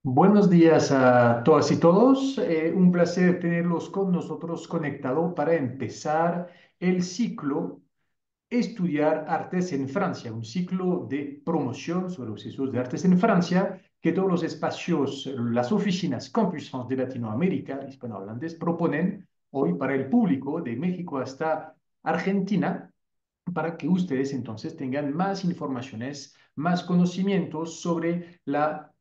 Buenos días a todas y todos. Un placer tenerlos con nosotros conectado para empezar el ciclo Estudiar Artes en Francia, un ciclo de promoción sobre los estudios de artes en Francia que todos los espacios, las oficinas Campus France de Latinoamérica, hispanohablantes, proponen hoy para el público de México hasta Argentina, para que ustedes entonces tengan más informaciones, más conocimientos sobre la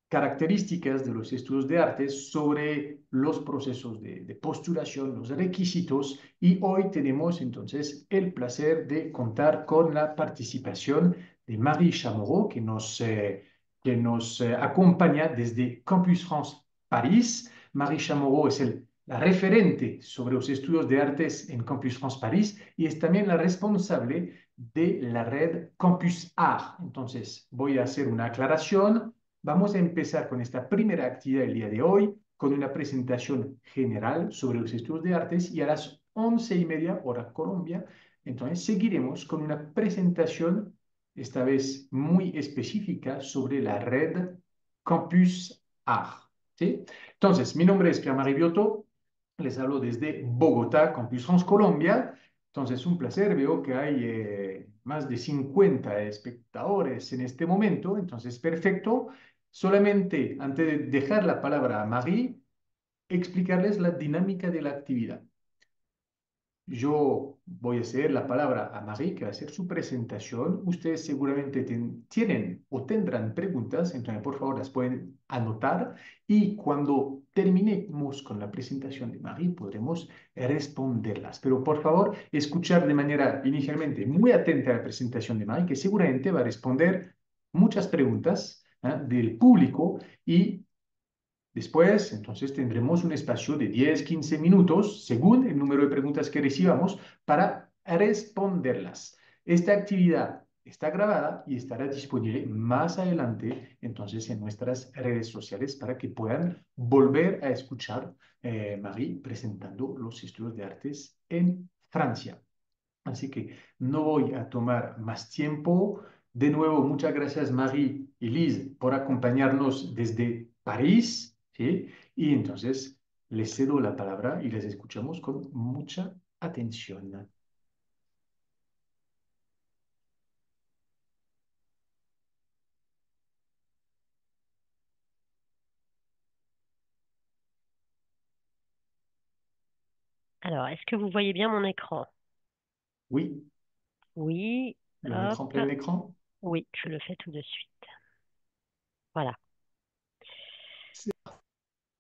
características de los estudios de arte, sobre los procesos de postulación, los requisitos, y hoy tenemos entonces el placer de contar con la participación de Marie Chamorro, que nos acompaña desde Campus France París. Marie Chamorro es la referente sobre los estudios de artes en Campus France París y es también la responsable de la red Campus Art. Entonces, voy a hacer una aclaración. Vamos a empezar con esta primera actividad del día de hoy, con una presentación general sobre los estudios de artes y a las 11:30 hora Colombia, entonces seguiremos con una presentación, esta vez muy específica, sobre la red Campus Art. ¿Sí? Entonces, mi nombre es Pierre-Marie Biotto, les hablo desde Bogotá, Campus France Colombia. Entonces, un placer, veo que hay más de 50 espectadores en este momento, entonces perfecto. Solamente antes de dejar la palabra a Marie, explicarles la dinámica de la actividad. Yo voy a ceder la palabra a Marie, que va a hacer su presentación. Ustedes seguramente tienen o tendrán preguntas, entonces por favor las pueden anotar y cuando terminemos con la presentación de Marie podremos responderlas. Pero por favor, escuchar de manera inicialmente muy atenta a la presentación de Marie, que seguramente va a responder muchas preguntas del público y después, entonces, tendremos un espacio de 10, 15 minutos, según el número de preguntas que recibamos, para responderlas. Esta actividad está grabada y estará disponible más adelante, entonces, en nuestras redes sociales para que puedan volver a escuchar Marie presentando los estudios de artes en Francia. Así que no voy a tomar más tiempo. De nuevo, muchas gracias Marie y Liz por acompañarnos desde París, ¿sí? Y entonces les cedo la palabra y les escuchamos con mucha atención. Alors, est-ce que vous voyez bien mon écran? Oui, Oui, le hop, mettre en plein écran. oui, je le fais tout de suite. Voilà.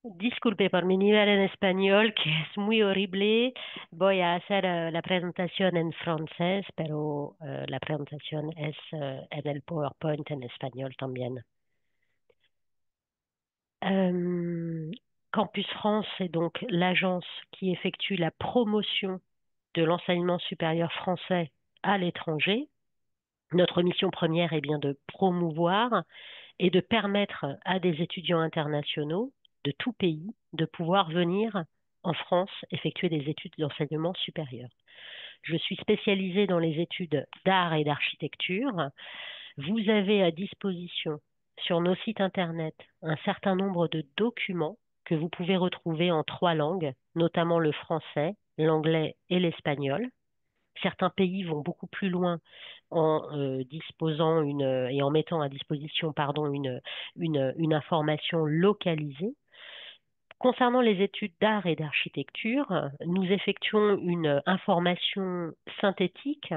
Disculpe por mi nivel en español, que es muy horrible. Voy a hacer la presentación en francés, pero la presentación es en el PowerPoint en español también. Euh, Campus France est donc l'agence qui effectue la promotion de l'enseignement supérieur français à l'étranger. Notre mission première est bien de promouvoir et de permettre à des étudiants internationaux de tout pays de pouvoir venir en France effectuer des études d'enseignement supérieur. Je suis spécialisée dans les études d'art et d'architecture. Vous avez à disposition sur nos sites Internet un certain nombre de documents que vous pouvez retrouver en 3 langues, notamment le français, l'anglais et l'espagnol. Certains pays vont beaucoup plus loin en disposant et en mettant à disposition, pardon, une information localisée. Concernant les études d'art et d'architecture, nous effectuons une information synthétique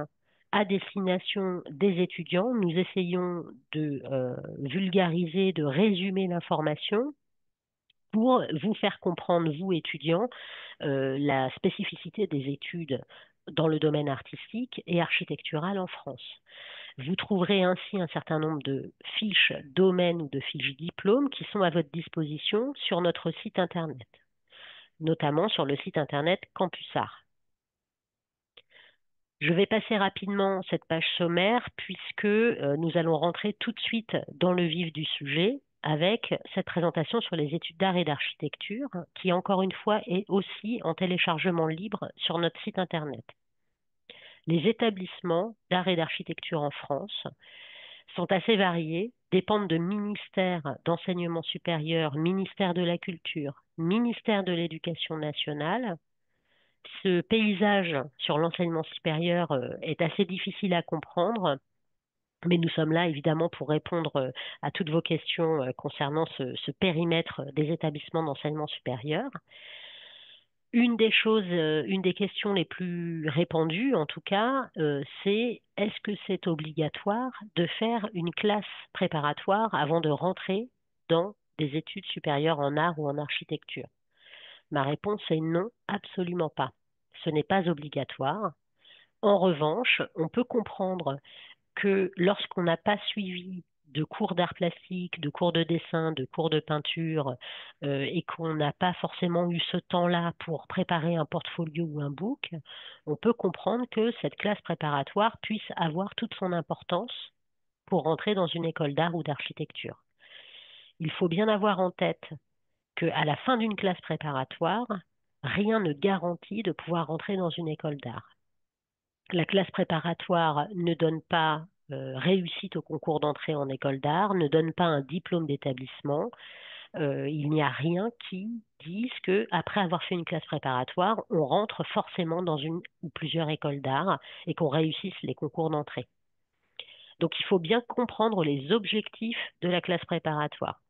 à destination des étudiants. Nous essayons de vulgariser, de résumer l'information pour vous faire comprendre, vous étudiants, la spécificité des études dans le domaine artistique et architectural en France. Vous trouverez ainsi un certain nombre de fiches domaines ou de fiches diplômes qui sont à votre disposition sur notre site Internet, notamment sur le site Internet Campus Art. Je vais passer rapidement cette page sommaire puisque nous allons rentrer tout de suite dans le vif du sujet avec cette présentation sur les études d'art et d'architecture qui, encore une fois, est aussi en téléchargement libre sur notre site Internet. Les établissements d'art et d'architecture en France sont assez variées, dépendent de ministères d'enseignement supérieur, ministère de la culture, ministère de l'éducation nationale. Ce paysage sur l'enseignement supérieur est assez difficile à comprendre, mais nous sommes là évidemment pour répondre à toutes vos questions concernant ce périmètre des établissements d'enseignement supérieur. Une des choses, une des questions les plus répandues, en tout cas, c'est est-ce que c'est obligatoire de faire une classe préparatoire avant de rentrer dans des études supérieures en art ou en architecture? Ma réponse est non, absolument pas. Ce n'est pas obligatoire. En revanche, on peut comprendre que lorsqu'on n'a pas suivi de cours d'art plastique, de cours de dessin, de cours de peinture, et qu'on n'a pas forcément eu ce temps-là pour préparer un portfolio ou un book, on peut comprendre que cette classe préparatoire puisse avoir toute son importance pour rentrer dans une école d'art ou d'architecture. Il faut bien avoir en tête qu'à la fin d'une classe préparatoire, rien ne garantit de pouvoir rentrer dans une école d'art. La classe préparatoire ne donne pas réussite au concours d'entrée en école d'art, ne donne pas un diplôme d'établissement. Il n'y a rien qui dise que après avoir fait une classe préparatoire, on rentre forcément dans une ou plusieurs écoles d'art et qu'on réussisse les concours d'entrée. Donc il faut bien comprendre les objectifs de la classe préparatoire.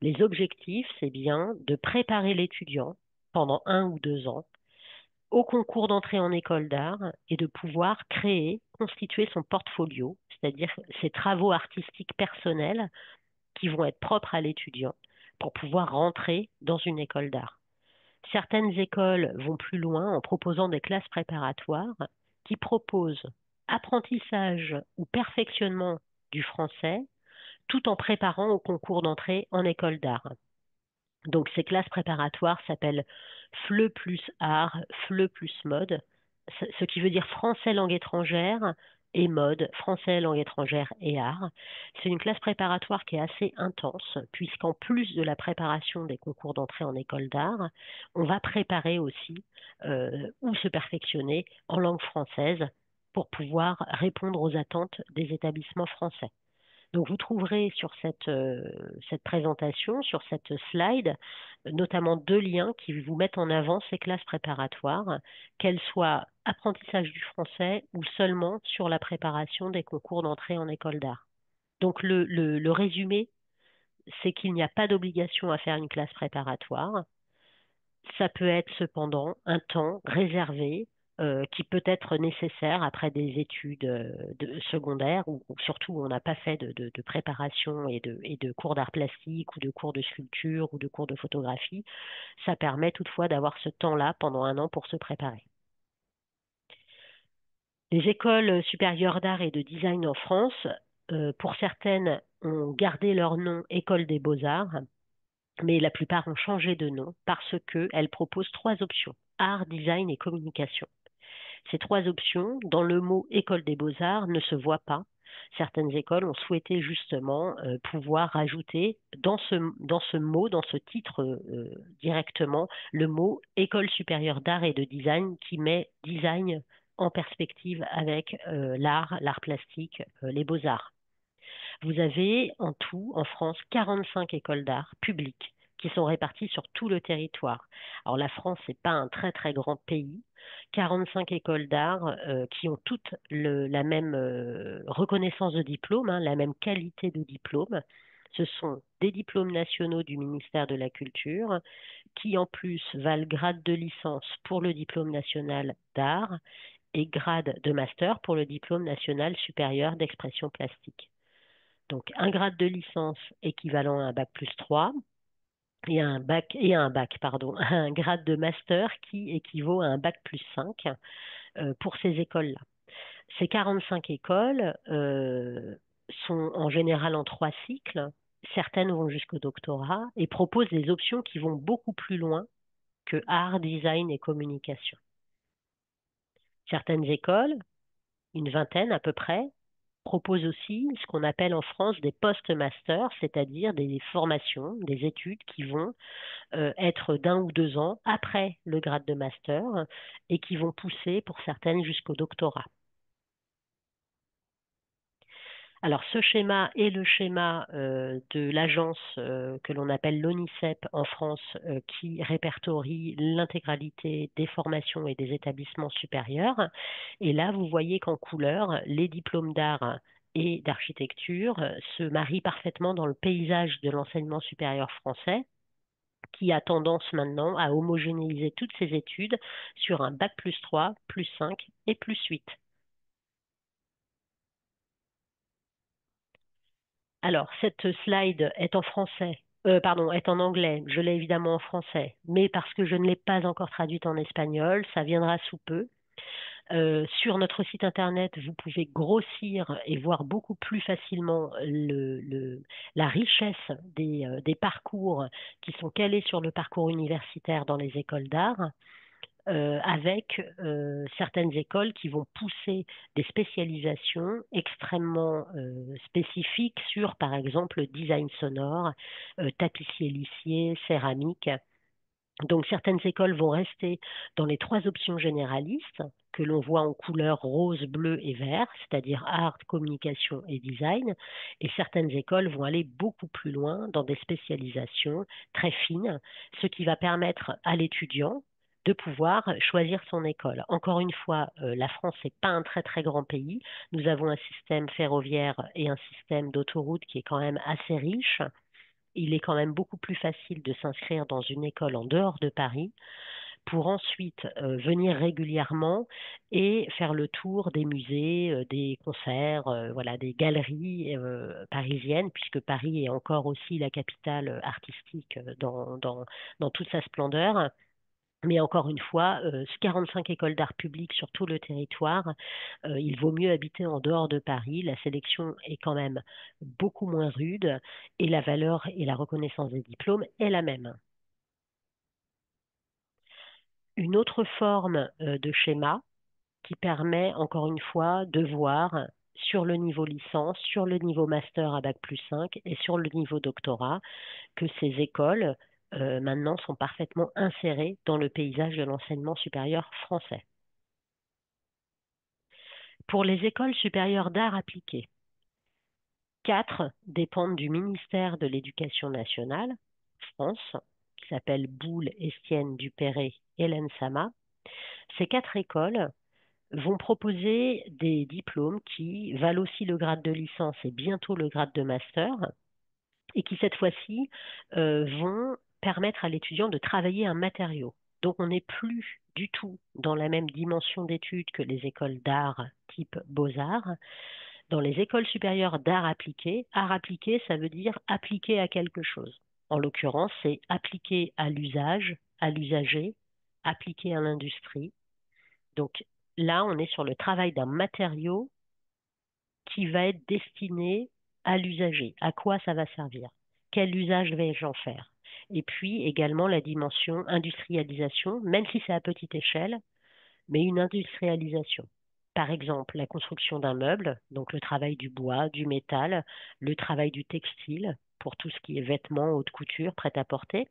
Les objectifs, c'est bien de préparer l'étudiant pendant 1 ou 2 ans au concours d'entrée en école d'art et de pouvoir créer, constituer son portfolio, c'est-à-dire ses travaux artistiques personnels qui vont être propres à l'étudiant pour pouvoir rentrer dans une école d'art. Certaines écoles vont plus loin en proposant des classes préparatoires qui proposent apprentissage ou perfectionnement du français tout en préparant au concours d'entrée en école d'art. Donc ces classes préparatoires s'appellent FLE plus art, FLE plus mode, ce qui veut dire français langue étrangère et mode, français langue étrangère et art. C'est une classe préparatoire qui est assez intense, puisqu'en plus de la préparation des concours d'entrée en école d'art, on va préparer aussi ou se perfectionner en langue française pour pouvoir répondre aux attentes des établissements français. Donc, vous trouverez sur cette présentation, sur cette slide, notamment 2 liens qui vous mettent en avant ces classes préparatoires, qu'elles soient apprentissage du français ou seulement sur la préparation des concours d'entrée en école d'art. Donc, le résumé, c'est qu'il n'y a pas d'obligation à faire une classe préparatoire. Ça peut être cependant un temps réservé qui peut être nécessaire après des études secondaires ou surtout où on n'a pas fait de préparation et de cours d'art plastique ou de cours de sculpture ou de cours de photographie. Ça permet toutefois d'avoir ce temps-là pendant 1 an pour se préparer. Les écoles supérieures d'art et de design en France, pour certaines, ont gardé leur nom École des beaux-arts, mais la plupart ont changé de nom parce qu'elles proposent 3 options, art, design et communication. Ces 3 options, dans le mot école des beaux-arts, ne se voient pas. Certaines écoles ont souhaité justement pouvoir rajouter dans ce mot, dans ce titre directement, le mot école supérieure d'art et de design qui met design en perspective avec l'art plastique, les beaux-arts. Vous avez en tout, en France, 45 écoles d'art publiques qui sont réparties sur tout le territoire. Alors la France, n'est pas un très très grand pays. 45 écoles d'art qui ont toutes la même reconnaissance de diplôme, hein, la même qualité de diplôme. Ce sont des diplômes nationaux du ministère de la Culture qui en plus valent grade de licence pour le diplôme national d'art et grade de master pour le diplôme national supérieur d'expression plastique. Donc, un grade de licence équivalent à un bac plus 3 et un grade de master qui équivaut à un bac plus 5 pour ces écoles-là. Ces 45 écoles sont en général en 3 cycles. Certaines vont jusqu'au doctorat et proposent des options qui vont beaucoup plus loin que art, design et communication. Certaines écoles, une vingtaine à peu près, propose aussi ce qu'on appelle en France des post-masters, c'est-à-dire des formations, des études qui vont être d'1 ou 2 ans après le grade de master et qui vont pousser pour certaines jusqu'au doctorat. Alors, ce schéma est le schéma de l'agence que l'on appelle l'ONICEP en France, qui répertorie l'intégralité des formations et des établissements supérieurs. Et là, vous voyez qu'en couleur, les diplômes d'art et d'architecture se marient parfaitement dans le paysage de l'enseignement supérieur français, qui a tendance maintenant à homogénéiser toutes ses études sur un bac plus 3, plus 5 et plus 8. Alors, cette slide est en français, pardon, est en anglais. Je l'ai évidemment en français, mais parce que je ne l'ai pas encore traduite en espagnol, ça viendra sous peu. Sur notre site internet, vous pouvez grossir et voir beaucoup plus facilement la richesse des parcours qui sont calés sur le parcours universitaire dans les écoles d'art, avec certaines écoles qui vont pousser des spécialisations extrêmement spécifiques sur, par exemple, le design sonore, tapissier lissier, céramique. Donc certaines écoles vont rester dans les trois options généralistes que l'on voit en couleur rose, bleu et vert, c'est-à-dire art, communication et design. Et certaines écoles vont aller beaucoup plus loin dans des spécialisations très fines, ce qui va permettre à l'étudiant de pouvoir choisir son école. Encore une fois, la France n'est pas un très très grand pays. Nous avons un système ferroviaire et un système d'autoroute qui est quand même assez riche. Il est quand même beaucoup plus facile de s'inscrire dans une école en dehors de Paris pour ensuite venir régulièrement et faire le tour des musées, des concerts, voilà, des galeries parisiennes, puisque Paris est encore aussi la capitale artistique dans toute sa splendeur. Mais encore une fois, 45 écoles d'art public sur tout le territoire, il vaut mieux habiter en dehors de Paris. La sélection est quand même beaucoup moins rude et la valeur et la reconnaissance des diplômes est la même. Une autre forme de schéma qui permet encore une fois de voir sur le niveau licence, sur le niveau master à bac plus 5 et sur le niveau doctorat que ces écoles maintenant sont parfaitement insérées dans le paysage de l'enseignement supérieur français. Pour les écoles supérieures d'art appliqué, 4 dépendent du ministère de l'Éducation nationale, France, qui s'appelle Boulle, Estienne, Dupéré et l'ENSAMA. Ces 4 écoles vont proposer des diplômes qui valent aussi le grade de licence et bientôt le grade de master, et qui cette fois-ci vont permettre à l'étudiant de travailler un matériau. Donc on n'est plus du tout dans la même dimension d'études que les écoles d'art type beaux-arts. Dans les écoles supérieures art appliqué, ça veut dire appliqué à quelque chose. En l'occurrence, c'est appliqué à l'usage, à l'usager, appliqué à l'industrie. Donc là, on est sur le travail d'un matériau qui va être destiné à l'usager. À quoi ça va servir? Quel usage vais-je en faire? Et puis également la dimension industrialisation, même si c'est à petite échelle, mais une industrialisation. Par exemple, la construction d'un meuble, donc le travail du bois, du métal, le travail du textile pour tout ce qui est vêtements, haute couture, prêt-à-porter,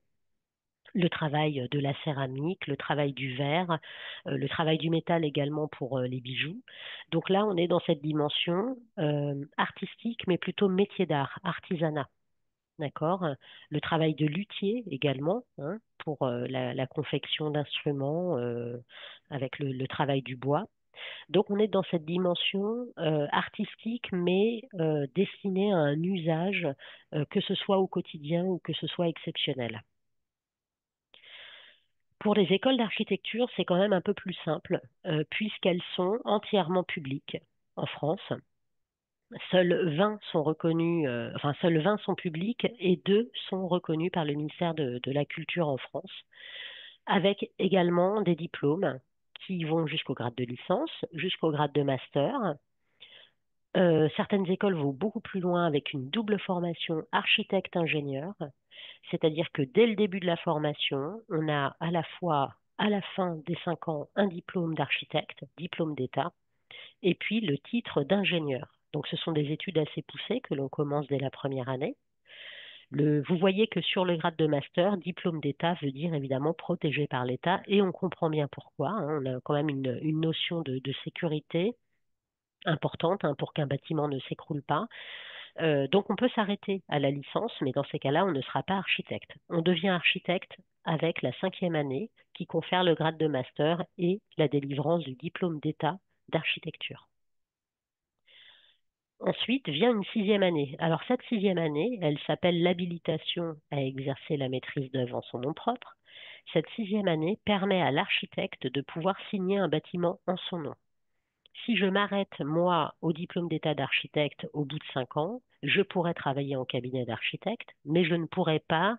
le travail de la céramique, le travail du verre, le travail du métal également pour les bijoux. Donc là, on est dans cette dimension artistique, mais plutôt métier d'art, artisanat. D'accord? Le travail de luthier également, hein, pour la confection d'instruments avec le travail du bois. Donc on est dans cette dimension artistique, mais destinée à un usage, que ce soit au quotidien ou que ce soit exceptionnel. Pour les écoles d'architecture, c'est quand même un peu plus simple, puisqu'elles sont entièrement publiques en France. Seuls 20 sont reconnus, enfin seuls 20 sont publics et 2 sont reconnus par le ministère de la Culture en France, avec également des diplômes qui vont jusqu'au grade de licence, jusqu'au grade de master. Certaines écoles vont beaucoup plus loin avec une double formation architecte-ingénieur, c'est-à-dire que dès le début de la formation, on a à la fois à la fin des 5 ans un diplôme d'architecte, diplôme d'État, et puis le titre d'ingénieur. Donc ce sont des études assez poussées que l'on commence dès la première année. Vous voyez que sur le grade de master, diplôme d'État veut dire évidemment protégé par l'État, et on comprend bien pourquoi, hein. On a quand même une notion de sécurité importante hein, pour qu'un bâtiment ne s'écroule pas. Donc on peut s'arrêter à la licence, mais dans ces cas-là, on ne sera pas architecte. On devient architecte avec la cinquième année qui confère le grade de master et la délivrance du diplôme d'État d'architecture. Ensuite vient une sixième année. Alors cette sixième année, elle s'appelle l'habilitation à exercer la maîtrise d'œuvre en son nom propre. Cette sixième année permet à l'architecte de pouvoir signer un bâtiment en son nom. Si je m'arrête, moi, au diplôme d'état d'architecte au bout de 5 ans, je pourrais travailler en cabinet d'architecte, mais je ne pourrais pas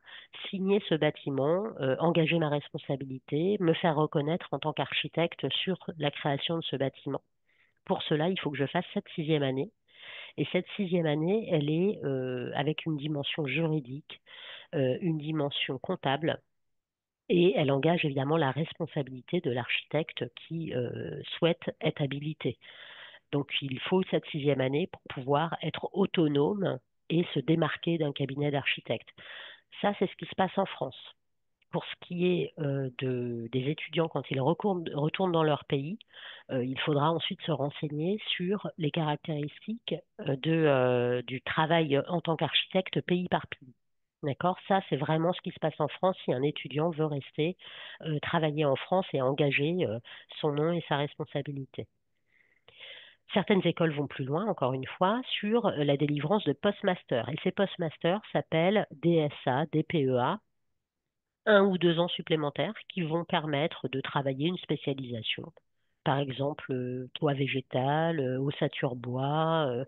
signer ce bâtiment, engager ma responsabilité, me faire reconnaître en tant qu'architecte sur la création de ce bâtiment. Pour cela, il faut que je fasse cette sixième année. Et cette sixième année, elle est avec une dimension juridique, une dimension comptable, et elle engage évidemment la responsabilité de l'architecte qui souhaite être habilité. Donc, il faut cette sixième année pour pouvoir être autonome et se démarquer d'un cabinet d'architecte. Ça, c'est ce qui se passe en France. Pour ce qui est des étudiants, quand ils retournent dans leur pays, il faudra ensuite se renseigner sur les caractéristiques du travail en tant qu'architecte pays par pays. D'accord? Ça, c'est vraiment ce qui se passe en France si un étudiant veut rester travailler en France et engager son nom et sa responsabilité. Certaines écoles vont plus loin, encore une fois, sur la délivrance de postmasters. Et ces postmasters s'appellent DSA, DPEA, 1 ou 2 ans supplémentaires qui vont permettre de travailler une spécialisation. Par exemple, toit végétal, ossature bois,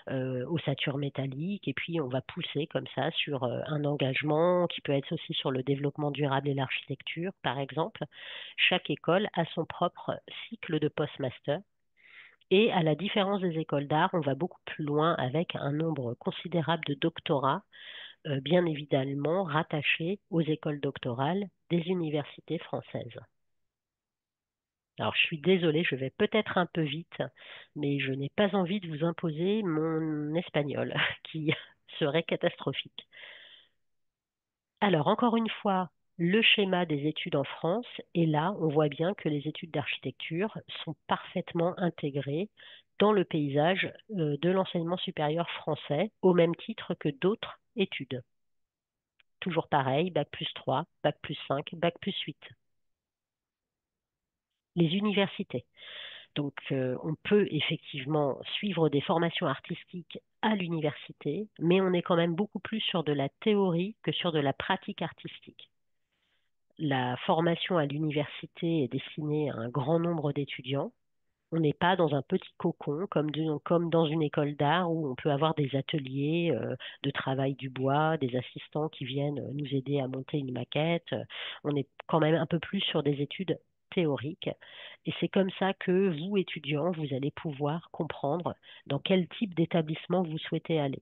ossature métallique, et puis on va pousser comme ça sur un engagement qui peut être aussi sur le développement durable et l'architecture, par exemple. Chaque école a son propre cycle de postmaster. Et à la différence des écoles d'art, on va beaucoup plus loin avec un nombre considérable de doctorats, bien évidemment rattachés aux écoles doctorales des universités françaises. Alors, je suis désolée, je vais peut-être un peu vite, mais je n'ai pas envie de vous imposer mon espagnol, qui serait catastrophique. Alors, encore une fois, le schéma des études en France, et là, on voit bien que les études d'architecture sont parfaitement intégrées dans le paysage de l'enseignement supérieur français, au même titre que d'autres études. Toujours pareil, bac+3, bac+5, bac+8. Les universités. Donc, on peut effectivement suivre des formations artistiques à l'université, mais on est quand même beaucoup plus sur de la théorie que sur de la pratique artistique. La formation à l'université est destinée à un grand nombre d'étudiants. On n'est pas dans un petit cocon comme dans une école d'art où on peut avoir des ateliers de travail du bois, des assistants qui viennent nous aider à monter une maquette. On est quand même un peu plus sur des études théoriques. Et c'est comme ça que vous, étudiants, vous allez pouvoir comprendre dans quel type d'établissement vous souhaitez aller.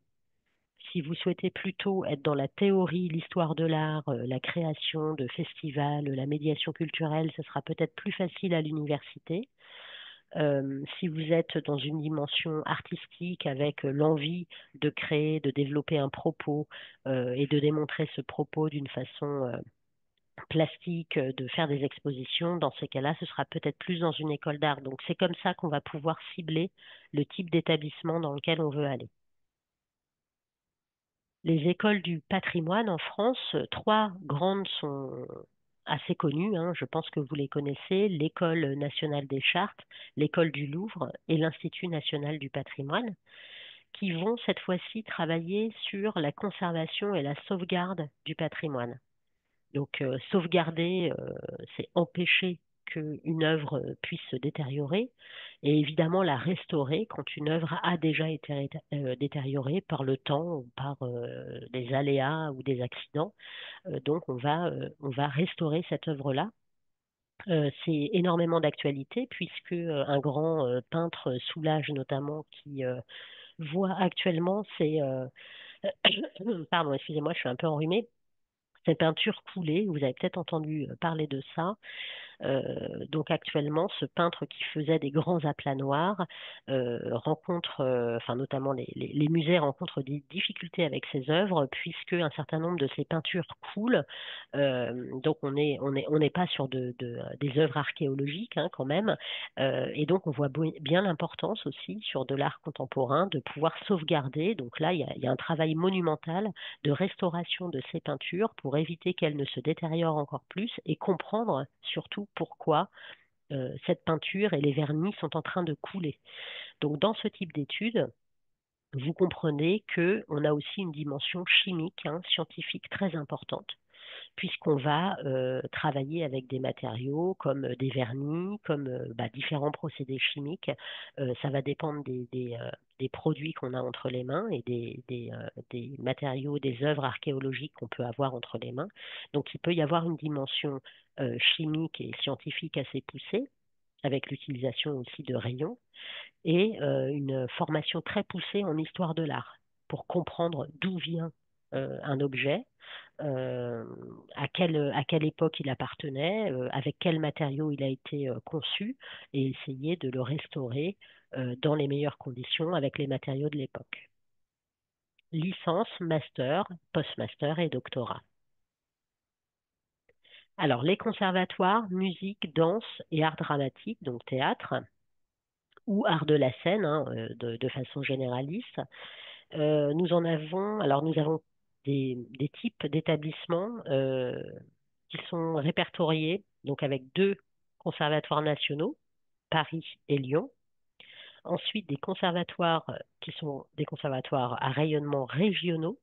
Si vous souhaitez plutôt être dans la théorie, l'histoire de l'art, la création de festivals, la médiation culturelle, ce sera peut-être plus facile à l'université. Si vous êtes dans une dimension artistique avec l'envie de créer, de développer un propos et de démontrer ce propos d'une façon plastique, de faire des expositions, dans ces cas-là, ce sera peut-être plus dans une école d'art. Donc c'est comme ça qu'on va pouvoir cibler le type d'établissement dans lequel on veut aller. Les écoles du patrimoine en France, 3 grandes sont assez connues, hein, je pense que vous les connaissez, l'École nationale des chartes, l'École du Louvre et l'Institut national du patrimoine, qui vont cette fois-ci travailler sur la conservation et la sauvegarde du patrimoine. Donc, sauvegarder, c'est empêcher qu'une œuvre puisse se détériorer et évidemment la restaurer quand une œuvre a déjà été détériorée par le temps ou par des aléas ou des accidents. Donc, on va restaurer cette œuvre-là. C'est énormément d'actualité puisque un grand peintre Soulages notamment qui voit actuellement pardon, excusez-moi, je suis un peu enrhumée. Ces peintures coulées, vous avez peut-être entendu parler de ça. Donc actuellement, ce peintre qui faisait des grands aplats noirs rencontre, enfin notamment les musées rencontrent des difficultés avec ses œuvres puisque un certain nombre de ses peintures coulent. Donc on n'est pas sur des œuvres archéologiques hein, quand même. Et donc on voit bien l'importance aussi sur de l'art contemporain de pouvoir sauvegarder. Donc là, il y a un travail monumental de restauration de ces peintures pour éviter qu'elles ne se détériorent encore plus et comprendre surtout pourquoi cette peinture et les vernis sont en train de couler. Donc dans ce type d'études, vous comprenez qu'on a aussi une dimension chimique, hein, scientifique très importante puisqu'on va travailler avec des matériaux comme des vernis, comme différents procédés chimiques. Ça va dépendre des produits qu'on a entre les mains et des matériaux, des œuvres archéologiques qu'on peut avoir entre les mains. Donc il peut y avoir une dimension chimique et scientifique assez poussée, avec l'utilisation aussi de rayons, et une formation très poussée en histoire de l'art pour comprendre d'où vient un objet, euh, à quelle époque il appartenait, avec quels matériaux il a été conçu, et essayer de le restaurer dans les meilleures conditions avec les matériaux de l'époque. Licence, master, postmaster et doctorat. Alors, les conservatoires, musique, danse et art dramatique, donc théâtre, ou art de la scène, hein, de façon généraliste, nous avons des types d'établissements qui sont répertoriés, donc avec deux conservatoires nationaux, Paris et Lyon. Ensuite, des conservatoires qui sont des conservatoires à rayonnement régionaux,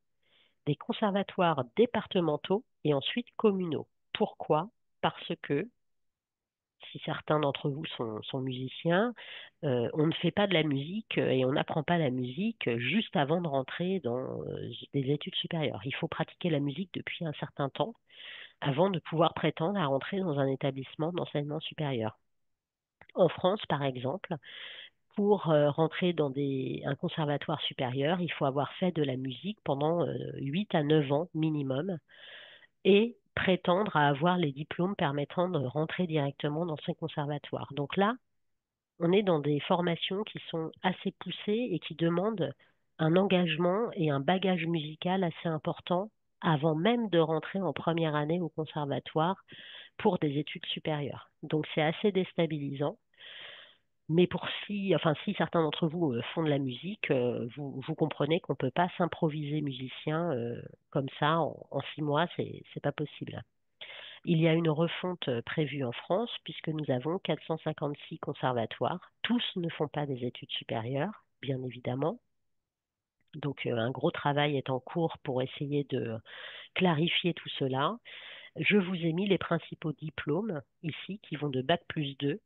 des conservatoires départementaux et ensuite communaux. Pourquoi? Parce que si certains d'entre vous sont musiciens, on ne fait pas de la musique et on n'apprend pas la musique juste avant de rentrer dans des études supérieures. Il faut pratiquer la musique depuis un certain temps avant de pouvoir prétendre à rentrer dans un établissement d'enseignement supérieur. En France, par exemple, pour rentrer dans un conservatoire supérieur, il faut avoir fait de la musique pendant 8 à 9 ans minimum et prétendre à avoir les diplômes permettant de rentrer directement dans ces conservatoires. Donc là, on est dans des formations qui sont assez poussées et qui demandent un engagement et un bagage musical assez important avant même de rentrer en première année au conservatoire pour des études supérieures. Donc c'est assez déstabilisant. Mais si certains d'entre vous font de la musique, vous comprenez qu'on ne peut pas s'improviser musicien comme ça en 6 mois, c'est pas possible. Il y a une refonte prévue en France puisque nous avons 456 conservatoires. Tous ne font pas des études supérieures, bien évidemment. Donc un gros travail est en cours pour essayer de clarifier tout cela. Je vous ai mis les principaux diplômes ici qui vont de bac+2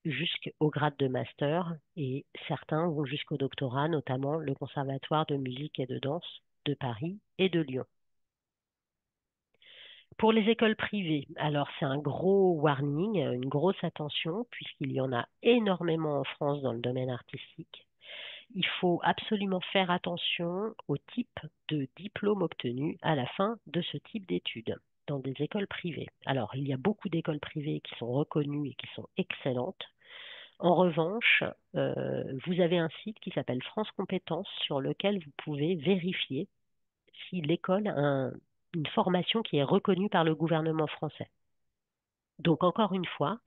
jusqu'au grade de master et certains vont jusqu'au doctorat, notamment le Conservatoire de musique et de danse de Paris et de Lyon. Pour les écoles privées, alors c'est un gros warning, une grosse attention, puisqu'il y en a énormément en France dans le domaine artistique. Il faut absolument faire attention au type de diplôme obtenu à la fin de ce type d'études dans des écoles privées. Alors, il y a beaucoup d'écoles privées qui sont reconnues et qui sont excellentes. En revanche, vous avez un site qui s'appelle France Compétences sur lequel vous pouvez vérifier si l'école a une formation qui est reconnue par le gouvernement français. Donc, encore une fois,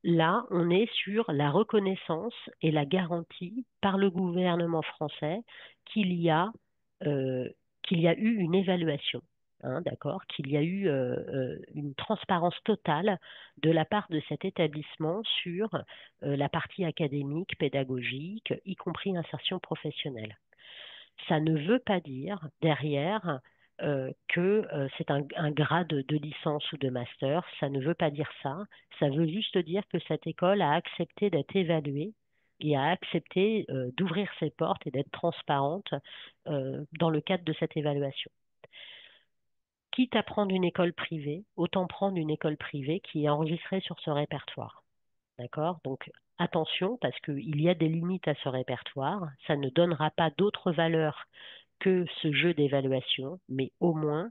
là, on est sur la reconnaissance et la garantie par le gouvernement français qu'il y a, euh, qu'il y a eu une évaluation, hein, d'accord, qu'il y a eu une transparence totale de la part de cet établissement sur la partie académique, pédagogique, y compris insertion professionnelle. Ça ne veut pas dire derrière que c'est un grade de licence ou de master. Ça ne veut pas dire ça. Ça veut juste dire que cette école a accepté d'être évaluée et a accepté d'ouvrir ses portes et d'être transparente dans le cadre de cette évaluation. Quitte à prendre une école privée, autant prendre une école privée qui est enregistrée sur ce répertoire. D'accord? Donc attention, parce qu'il y a des limites à ce répertoire. Ça ne donnera pas d'autres valeurs que ce jeu d'évaluation, mais au moins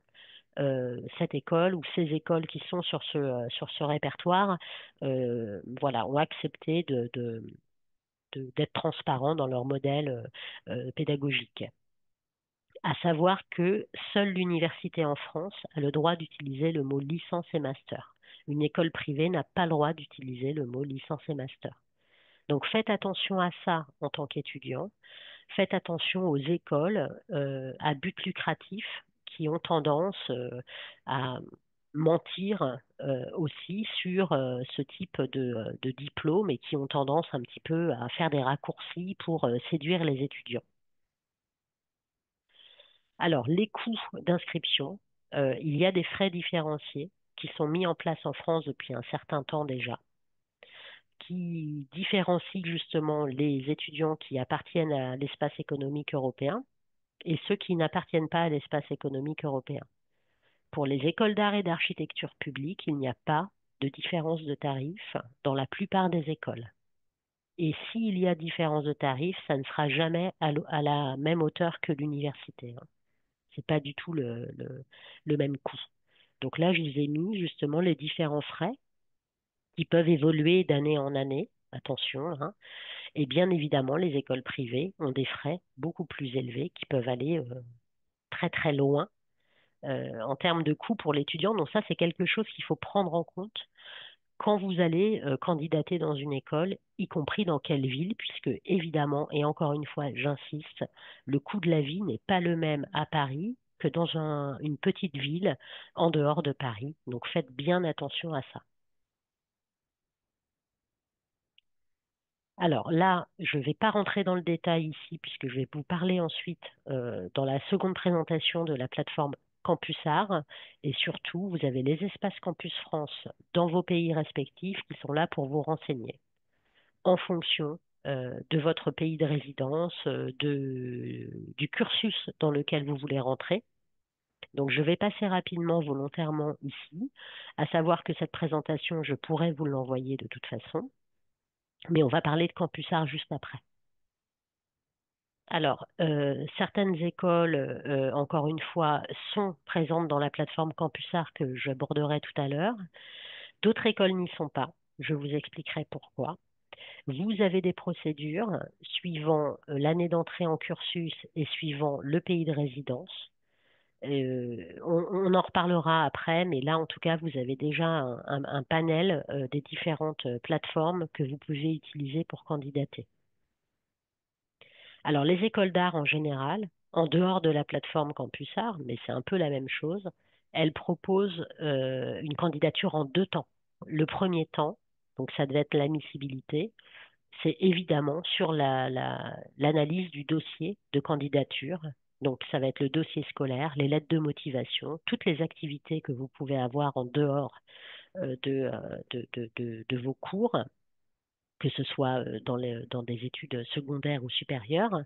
cette école ou ces écoles qui sont sur ce répertoire, voilà, ont accepté d'être transparents dans leur modèle pédagogique. À savoir que seule l'université en France a le droit d'utiliser le mot licence et master. Une école privée n'a pas le droit d'utiliser le mot licence et master. Donc faites attention à ça en tant qu'étudiant. Faites attention aux écoles à but lucratif qui ont tendance à mentir aussi sur ce type de diplôme et qui ont tendance un petit peu à faire des raccourcis pour séduire les étudiants. Alors, les coûts d'inscription, il y a des frais différenciés qui sont mis en place en France depuis un certain temps déjà, qui différencient justement les étudiants qui appartiennent à l'espace économique européen et ceux qui n'appartiennent pas à l'espace économique européen. Pour les écoles d'art et d'architecture publiques, il n'y a pas de différence de tarif dans la plupart des écoles. Et s'il y a différence de tarif, ça ne sera jamais à la même hauteur que l'université, hein. C'est pas du tout le même coût. Donc là, je vous ai mis justement les différents frais qui peuvent évoluer d'année en année. Attention, hein. Et bien évidemment, les écoles privées ont des frais beaucoup plus élevés qui peuvent aller très très loin en termes de coûts pour l'étudiant. Donc ça, c'est quelque chose qu'il faut prendre en compte quand vous allez candidater dans une école, y compris dans quelle ville, puisque évidemment, et encore une fois, j'insiste, le coût de la vie n'est pas le même à Paris que dans une petite ville en dehors de Paris. Donc faites bien attention à ça. Alors là, je ne vais pas rentrer dans le détail ici, puisque je vais vous parler ensuite dans la seconde présentation de la plateforme Campus Art. Et surtout, vous avez les espaces Campus France dans vos pays respectifs qui sont là pour vous renseigner en fonction de votre pays de résidence, du cursus dans lequel vous voulez rentrer. Donc, je vais passer rapidement, volontairement ici, à savoir que cette présentation, je pourrais vous l'envoyer de toute façon, mais on va parler de Campus Art juste après. Alors, certaines écoles, encore une fois, sont présentes dans la plateforme Campus Art que j'aborderai tout à l'heure. D'autres écoles n'y sont pas. Je vous expliquerai pourquoi. Vous avez des procédures suivant l'année d'entrée en cursus et suivant le pays de résidence. On en reparlera après, mais là, en tout cas, vous avez déjà un panel des différentes plateformes que vous pouvez utiliser pour candidater. Alors, les écoles d'art en général, en dehors de la plateforme Campus Art, mais c'est un peu la même chose, elles proposent une candidature en deux temps. Le premier temps, donc ça devait être l'admissibilité, c'est évidemment sur l'analyse du dossier de candidature. Donc, ça va être le dossier scolaire, les lettres de motivation, toutes les activités que vous pouvez avoir en dehors de vos cours, que ce soit dans des études secondaires ou supérieures.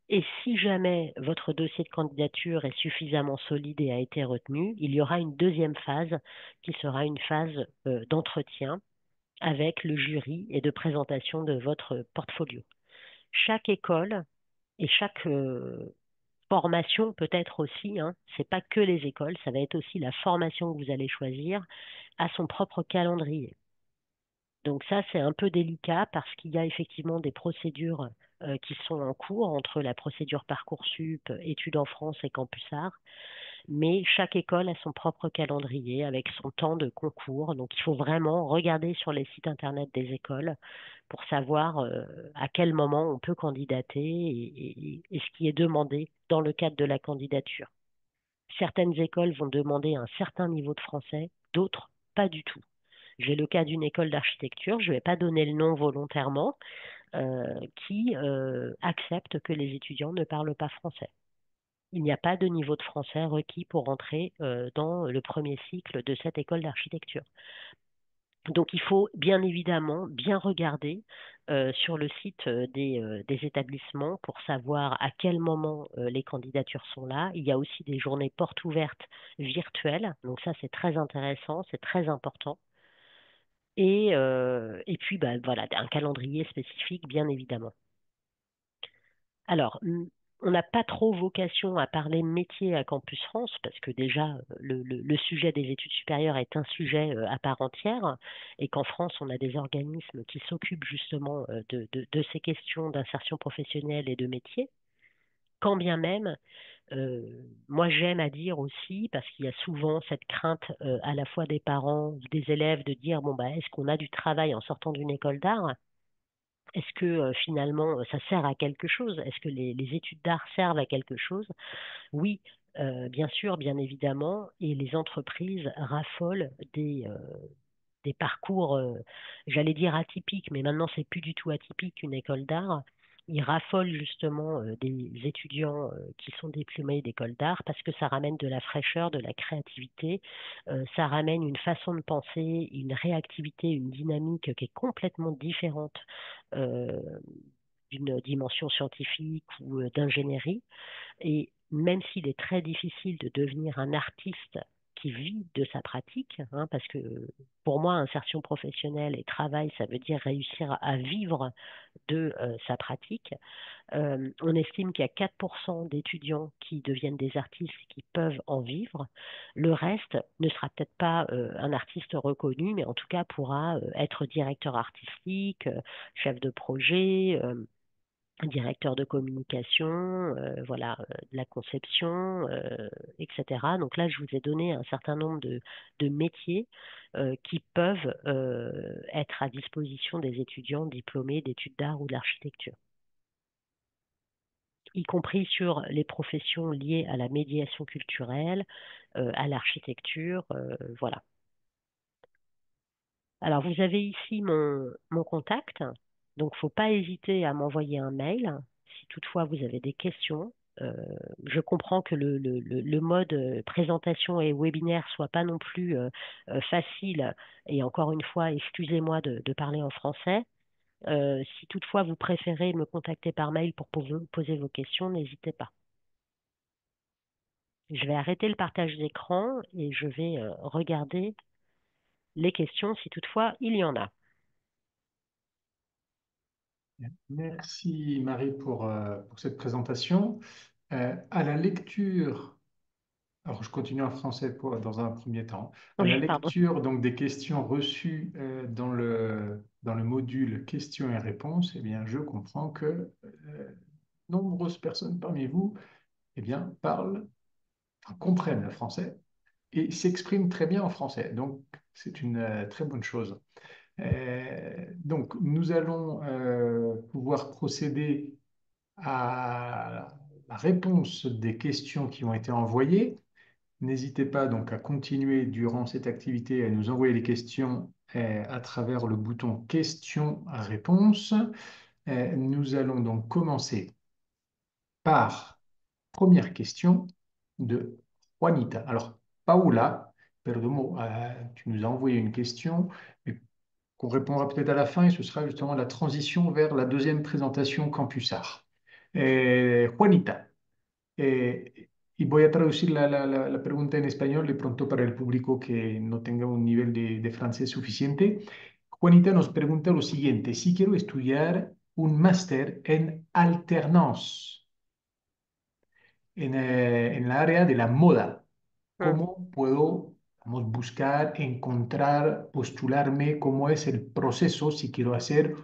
Et si jamais votre dossier de candidature est suffisamment solide et a été retenu, il y aura une deuxième phase qui sera une phase d'entretien avec le jury et de présentation de votre portfolio. Chaque école et chaque formation peut-être aussi, hein, c'est pas que les écoles, ça va être aussi la formation que vous allez choisir à son propre calendrier. Donc ça, c'est un peu délicat parce qu'il y a effectivement des procédures qui sont en cours entre la procédure Parcoursup, études en France et Campus Art, mais chaque école a son propre calendrier avec son temps de concours. Donc il faut vraiment regarder sur les sites internet des écoles pour savoir à quel moment on peut candidater et ce qui est demandé dans le cadre de la candidature. Certaines écoles vont demander un certain niveau de français, d'autres pas du tout. J'ai le cas d'une école d'architecture, je ne vais pas donner le nom volontairement, qui accepte que les étudiants ne parlent pas français. Il n'y a pas de niveau de français requis pour entrer dans le premier cycle de cette école d'architecture. Donc il faut bien évidemment bien regarder sur le site des établissements pour savoir à quel moment les candidatures sont là. Il y a aussi des journées portes ouvertes virtuelles, donc ça c'est très intéressant, c'est très important. Et puis bah, voilà, un calendrier spécifique bien évidemment. Alors, on n'a pas trop vocation à parler métier à Campus France parce que déjà le sujet des études supérieures est un sujet à part entière et qu'en France on a des organismes qui s'occupent justement de ces questions d'insertion professionnelle et de métier. Quand bien même, moi j'aime à dire aussi, parce qu'il y a souvent cette crainte à la fois des parents, des élèves, de dire bon bah est-ce qu'on a du travail en sortant d'une école d'art? Est-ce que finalement ça sert à quelque chose? Est-ce que les études d'art servent à quelque chose? Oui, bien sûr, bien évidemment, et les entreprises raffolent des parcours, j'allais dire atypiques, mais maintenant c'est plus du tout atypique une école d'art. Ils raffolent justement des étudiants qui sont diplômés d'école d'art parce que ça ramène de la fraîcheur, de la créativité, ça ramène une façon de penser, une réactivité, une dynamique qui est complètement différente euh, d'une dimension scientifique ou d'ingénierie. Et même s'il est très difficile de devenir un artiste qui vit de sa pratique, hein, parce que pour moi, insertion professionnelle et travail, ça veut dire réussir à vivre de sa pratique. On estime qu'il y a 4% d'étudiants qui deviennent des artistes qui peuvent en vivre. Le reste ne sera peut-être pas un artiste reconnu, mais en tout cas pourra être directeur artistique, chef de projet, directeur de communication, voilà, de la conception, etc. Donc là, je vous ai donné un certain nombre de métiers qui peuvent être à disposition des étudiants diplômés d'études d'art ou d'architecture, y compris sur les professions liées à la médiation culturelle, à l'architecture, voilà. Alors, vous avez ici mon contact, donc faut pas hésiter à m'envoyer un mail si toutefois vous avez des questions. Euh, je comprends que le mode présentation et webinaire soit pas non plus facile, et encore une fois, excusez-moi de parler en français. Si toutefois vous préférez me contacter par mail pour poser vos questions, n'hésitez pas. Je vais arrêter le partage d'écran et je vais regarder les questions si toutefois il y en a. Merci Marie pour cette présentation. À la lecture, alors je continue en français dans un premier temps. À la Oui, pardon. lecture donc des questions reçues dans le module questions et réponses, eh bien, je comprends que nombreuses personnes parmi vous eh bien, comprennent le français et s'expriment très bien en français. Donc, c'est une très bonne chose. Donc, nous allons pouvoir procéder à la réponse des questions qui ont été envoyées. N'hésitez pas donc à continuer durant cette activité à nous envoyer les questions à travers le bouton questions-réponses. Nous allons donc commencer par première question de Juanita. Alors, Paola, pardon, tu nous as envoyé une question, mais qu'on répondra peut-être à la fin, et ce sera justement la transition vers la deuxième présentation Campusart. Juanita, y voy a traducir la pregunta en español de pronto para el público que no tenga un nivel de francés suficiente. Juanita nos pregunta lo siguiente, si quiero estudiar un máster en alternance en la área de la moda, Hum. ¿cómo puedo, vamos, buscar, encontrar, postularme? ¿Cómo es el proceso si quiero hacer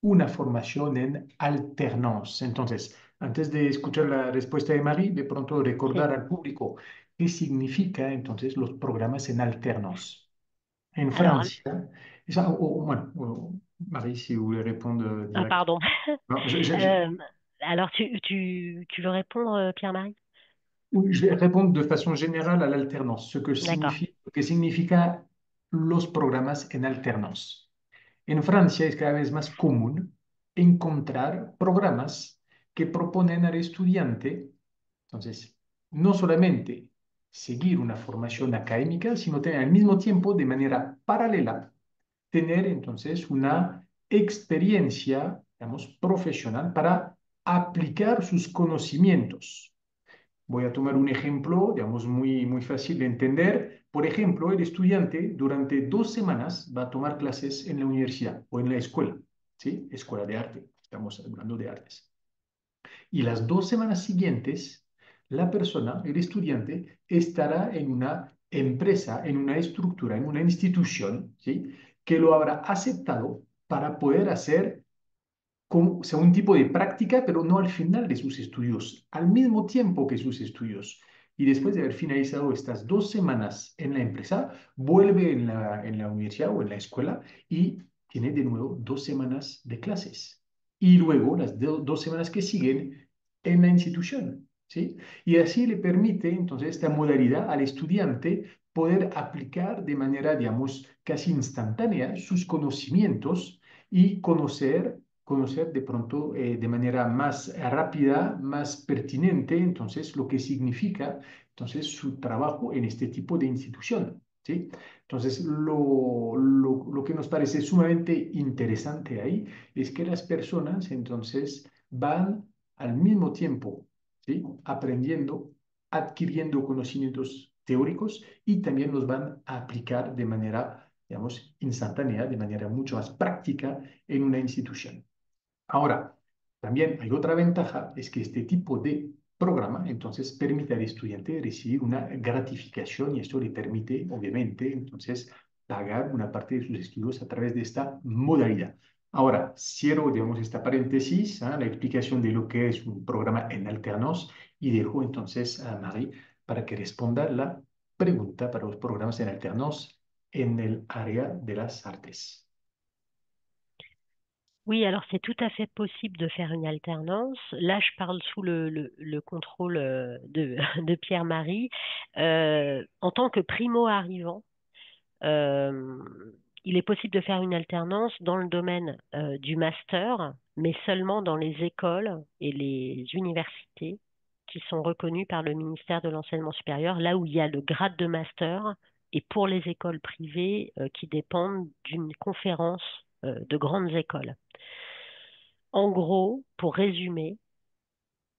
una formación en alternance? Entonces, antes de escuchar la respuesta de Marie, de pronto C'est- recordar al público qué significa entonces los programas en alternance. En Alors, Francia, bueno, Marie, si vous voulez répondre ah, direct. pardon. Non, Euh, alors, tu veux répondre, Pierre-Marie? oui, je vais répondre de façon générale à l'alternance, D'accord. lo que significa los programas en alternance. En Francia es cada vez más común encontrar programas que proponen al estudiante, entonces, no solamente seguir una formación académica, sino tener al mismo tiempo, de manera paralela, tener entonces una experiencia, digamos, profesional para aplicar sus conocimientos. Voy a tomar un ejemplo, digamos, muy fácil de entender. Por ejemplo, el estudiante durante 2 semanas va a tomar clases en la universidad o en la escuela, ¿sí? Escuela de arte, estamos hablando de artes. Y las 2 semanas siguientes, la persona, el estudiante, estará en una empresa, en una estructura, en una institución, ¿sí? Que lo habrá aceptado para poder hacer o sea, un tipo de práctica, pero no al final de sus estudios, al mismo tiempo que sus estudios. Y después de haber finalizado estas 2 semanas en la empresa, vuelve en la universidad o en la escuela y tiene de nuevo 2 semanas de clases. Y luego las 2 semanas que siguen en la institución, ¿sí? Y así le permite entonces esta modalidad al estudiante poder aplicar de manera, digamos, casi instantánea sus conocimientos y conocer de pronto de manera más rápida, más pertinente, entonces lo que significa entonces su trabajo en este tipo de institución, ¿sí? Entonces, lo que nos parece sumamente interesante ahí es que las personas entonces van al mismo tiempo, ¿sí? Aprendiendo, adquiriendo conocimientos teóricos y también los van a aplicar de manera, digamos, instantánea, de manera mucho más práctica en una institución. Ahora, también hay otra ventaja, es que este tipo de programa entonces permite al estudiante recibir una gratificación y esto le permite, obviamente, entonces pagar una parte de sus estudios a través de esta modalidad. Ahora, cierro, digamos, esta paréntesis, la explicación de lo que es un programa en alternance y dejo entonces a Marie para que responda la pregunta para los programas en alternance en el área de las artes. Oui, alors c'est tout à fait possible de faire une alternance. Là, je parle sous le contrôle de, de Pierre-Marie. En tant que primo-arrivant, euh, il est possible de faire une alternance dans le domaine du master, mais seulement dans les écoles et les universités qui sont reconnues par le ministère de l'Enseignement supérieur, là où il y a le grade de master, et pour les écoles privées qui dépendent d'une conférence de grandes écoles. En gros, pour résumer,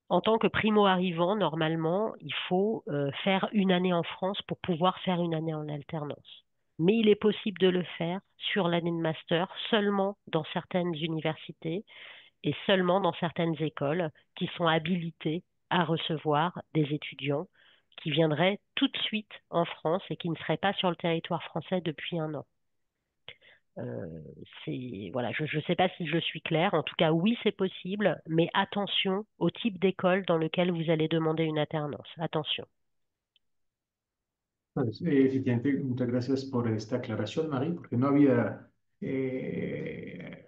en tant que primo-arrivant, normalement, il faut faire une année en France pour pouvoir faire une année en alternance. Mais il est possible de le faire sur l'année de master seulement dans certaines universités et seulement dans certaines écoles qui sont habilitées à recevoir des étudiants qui viendraient tout de suite en France et qui ne seraient pas sur le territoire français depuis un an. Voilà, je ne sais pas si je suis claire. En tout cas, oui, c'est possible, mais attention au type d'école dans lequel vous allez demander une alternance. Attention. Pues, efectivamente, muchas gracias por esta aclaración, Mari, porque no había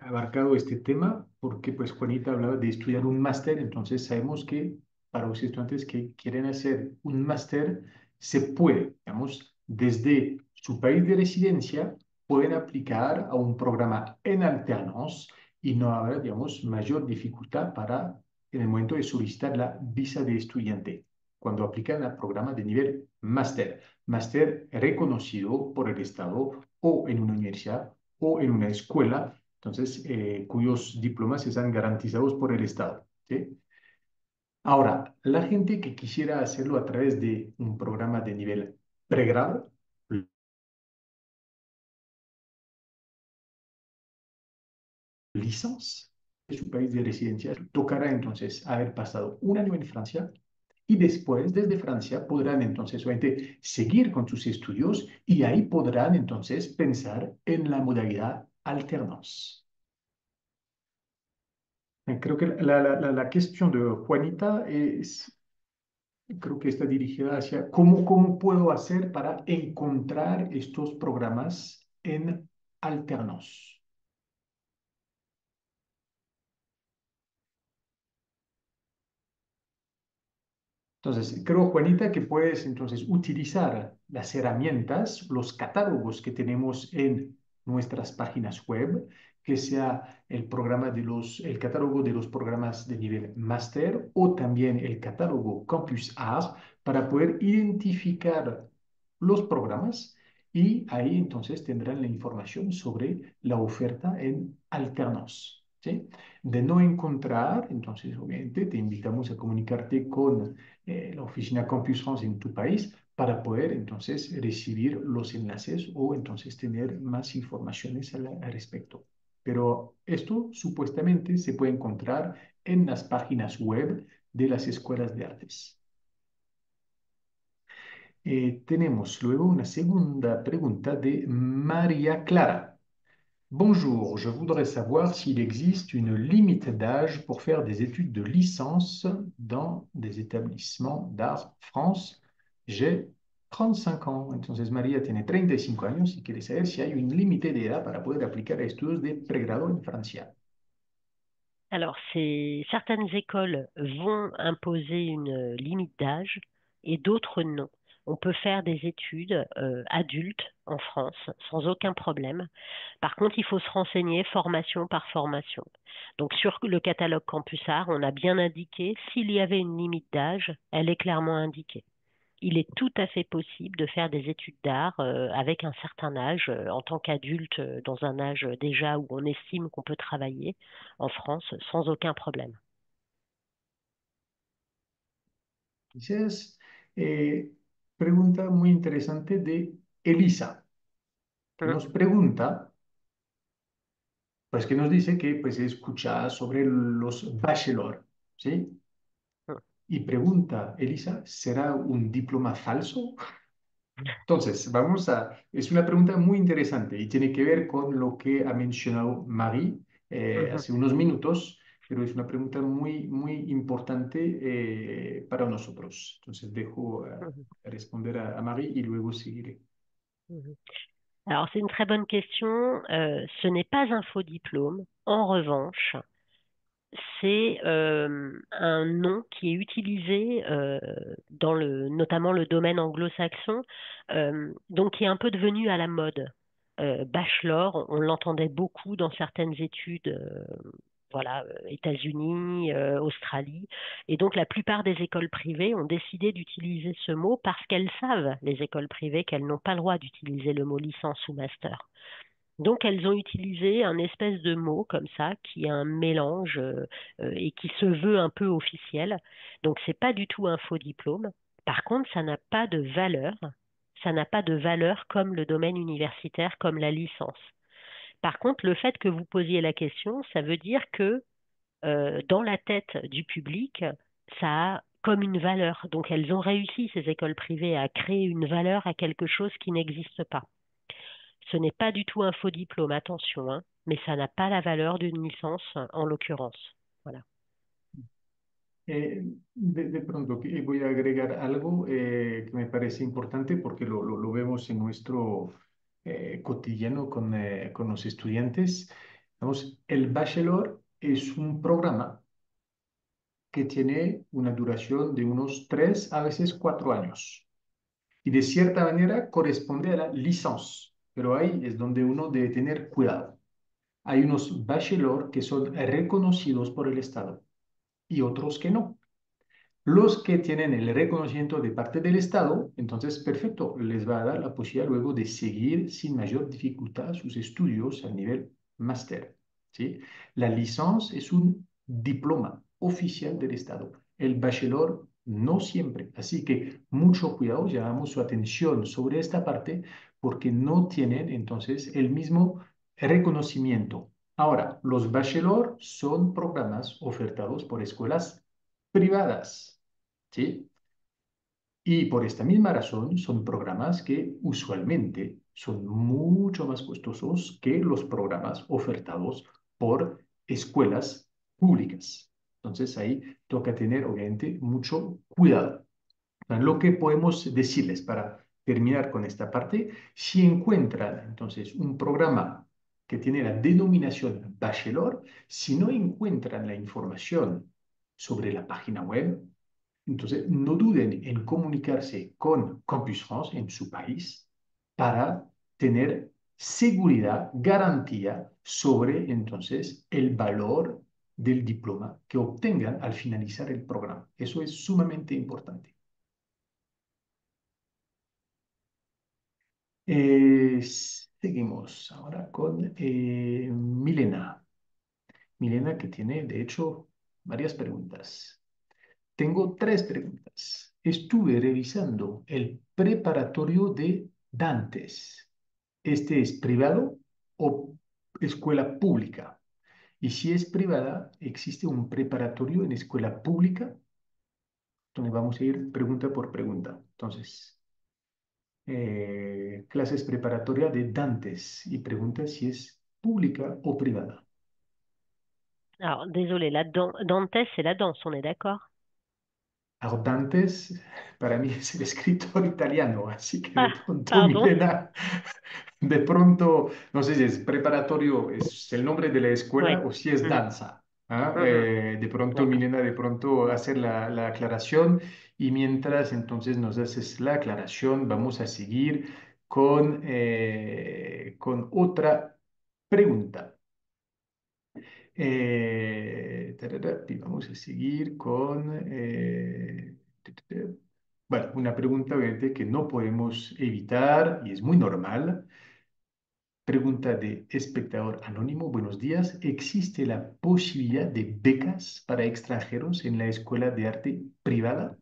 abarcado este tema, porque pues Juanita hablaba de estudiar un máster, entonces sabemos que para los estudiantes que quieren hacer un máster, se puede, digamos, desde su país de residencia, pueden aplicar a un programa en alternance y no habrá, digamos, mayor dificultad para, en el momento de solicitar la visa de estudiante, cuando aplican al programa de nivel máster máster reconocido por el Estado o en una universidad o en una escuela, entonces, cuyos diplomas están garantizados por el Estado, ¿sí? Ahora, la gente que quisiera hacerlo a través de un programa de nivel pregrado, licencia de su país de residencia, tocará entonces haber pasado un año en Francia y después desde Francia podrán entonces obviamente seguir con sus estudios y ahí podrán entonces pensar en la modalidad alternance. Creo que la cuestión de Juanita creo que está dirigida hacia cómo puedo hacer para encontrar estos programas en alternance. Entonces, creo, Juanita, que puedes entonces utilizar las herramientas, los catálogos que tenemos en nuestras páginas web, que sea el catálogo de los programas de nivel máster o también el catálogo Campus Art para poder identificar los programas y ahí entonces tendrán la información sobre la oferta en alternance, ¿sí? De no encontrar, entonces obviamente te invitamos a comunicarte con la oficina Campus France en tu país para poder entonces recibir los enlaces o entonces tener más informaciones al respecto. Pero esto supuestamente se puede encontrar en las páginas web de las escuelas de artes. Tenemos luego una segunda pregunta de María Clara. Bonjour, je voudrais savoir s'il existe une limite d'âge pour faire des études de licence dans des établissements d'art France. J'ai 35 ans, entonces María tiene 35 años y quiere saber si hay un límite de edad para poder aplicar a estudios de pregrado en Francia. Alors, certaines écoles vont imposer une limite d'âge et d'autres non. On peut faire des études adultes en France sans aucun problème. Par contre, il faut se renseigner formation par formation. Donc, sur le catalogue Campus Art, on a bien indiqué s'il y avait une limite d'âge, elle est clairement indiquée. Il est tout à fait possible de faire des études d'art avec un certain âge, en tant qu'adulte, dans un âge déjà où on estime qu'on peut travailler en France sans aucun problème. Gracias. Pregunta muy interesante de Elisa, que Mm, nos pregunta, pues que nos dice que pues escucha sobre los bachelor, ¿sí? mm, Y pregunta, Elisa, ¿será un diploma falso? Entonces, es una pregunta muy interesante y tiene que ver con lo que ha mencionado Marie mhm, hace unos minutos, pero es una pregunta muy, muy importante para nosotros. Entonces, dejo mhm, responder a Marie y luego seguiré. mhm. Alors, c'est une très bonne question. Ce n'est pas un faux diplôme. En revanche, c'est un nom qui est utilisé dans notamment le domaine anglo-saxon, donc qui est un peu devenu à la mode. Bachelor, on l'entendait beaucoup dans certaines études, voilà, États-Unis, Australie, et donc la plupart des écoles privées ont décidé d'utiliser ce mot parce qu'elles savent, les écoles privées, qu'elles n'ont pas le droit d'utiliser le mot licence ou master. Donc, elles ont utilisé un espèce de mot comme ça, qui est un mélange et qui se veut un peu officiel. Donc, c'est pas du tout un faux diplôme. Par contre, ça n'a pas de valeur. Ça n'a pas de valeur comme le domaine universitaire, comme la licence. Par contre, le fait que vous posiez la question, ça veut dire que dans la tête du public, ça a comme une valeur. Donc, elles ont réussi, ces écoles privées, à créer une valeur à quelque chose qui n'existe pas. Ce n'est pas du tout un faux diplôme, attention, hein, mais ça n'a pas la valeur d'une licence en l'occurrence. Voilà. De pronto voy a agregar algo que me parece importante porque lo vemos en nuestro cotidiano con los estudiantes. Vamos, el bachelor es un programa que tiene una duración de unos 3 a veces 4 años y de cierta manera corresponde a la licence, pero ahí es donde uno debe tener cuidado. Hay unos bachelor que son reconocidos por el Estado y otros que no. Los que tienen el reconocimiento de parte del Estado, entonces, perfecto, les va a dar la posibilidad luego de seguir sin mayor dificultad sus estudios a nivel máster, ¿sí? La licencia es un diploma oficial del Estado. El bachelor no siempre. Así que mucho cuidado, llamamos su atención sobre esta parte porque no tienen entonces el mismo reconocimiento. Ahora, los bachelor son programas ofertados por escuelas privadas. ¿Sí? Y por esta misma razón son programas que usualmente son mucho más costosos que los programas ofertados por escuelas públicas. Entonces ahí toca tener obviamente mucho cuidado. Lo que podemos decirles para terminar con esta parte, si encuentran entonces un programa que tiene la denominación Bachelor, si no encuentran la información sobre la página web, entonces, no duden en comunicarse con Campus France en su país para tener seguridad, garantía sobre entonces el valor del diploma que obtengan al finalizar el programa. Eso es sumamente importante. Seguimos ahora con Milena. Milena que tiene, de hecho, varias preguntas. Tengo 3 preguntas. Estuve revisando el preparatorio de Dantes. ¿Este es privado o escuela pública? Y si es privada, existe un preparatorio en escuela pública, donde vamos a ir pregunta por pregunta. Entonces, clases preparatoria de Dantes y pregunta si es pública o privada. Alors, désolé, Dantes, c'est la danse, on est d'accord? Ardantes, para mí es el escritor italiano, así que de Ah, pronto, pardon. Milena, de pronto, no sé si es preparatorio, es el nombre de la escuela Oui. o si es Mhm. danza. ¿Ah? Mhm. De pronto, D'accord. Milena, de pronto hacer la aclaración y mientras entonces nos haces la aclaración, vamos a seguir con otra pregunta. Y vamos a seguir con... bueno, una pregunta obviamente que no podemos evitar y es muy normal. Pregunta de espectador anónimo. Buenos días. ¿Existe la posibilidad de becas para extranjeros en la escuela de arte privada?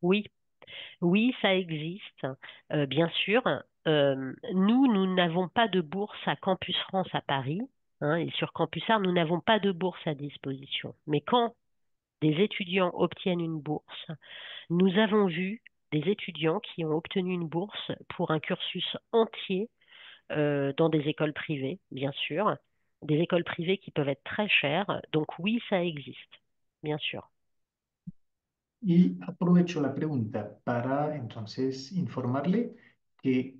Oui, oui, ça existe, bien sûr. Nous n'avons pas de bourse à Campus France à Paris, hein, et sur Campus Art, nous n'avons pas de bourse à disposition. Mais quand des étudiants obtiennent une bourse, nous avons vu des étudiants qui ont obtenu une bourse pour un cursus entier dans des écoles privées, bien sûr, des écoles privées qui peuvent être très chères. Donc oui, ça existe, bien sûr. Y aprovecho la pregunta para entonces informarle que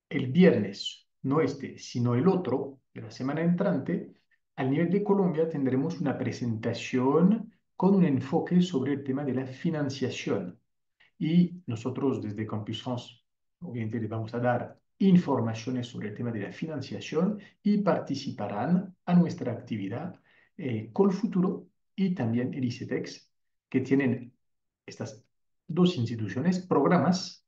el viernes, no este, sino el otro, de la semana entrante, al nivel de Colombia tendremos una presentación con un enfoque sobre el tema de la financiación. Y nosotros desde Campus France, obviamente les vamos a dar informaciones sobre el tema de la financiación y participarán a nuestra actividad Colfuturo y también el ICETEX, que tienen estas dos instituciones, programas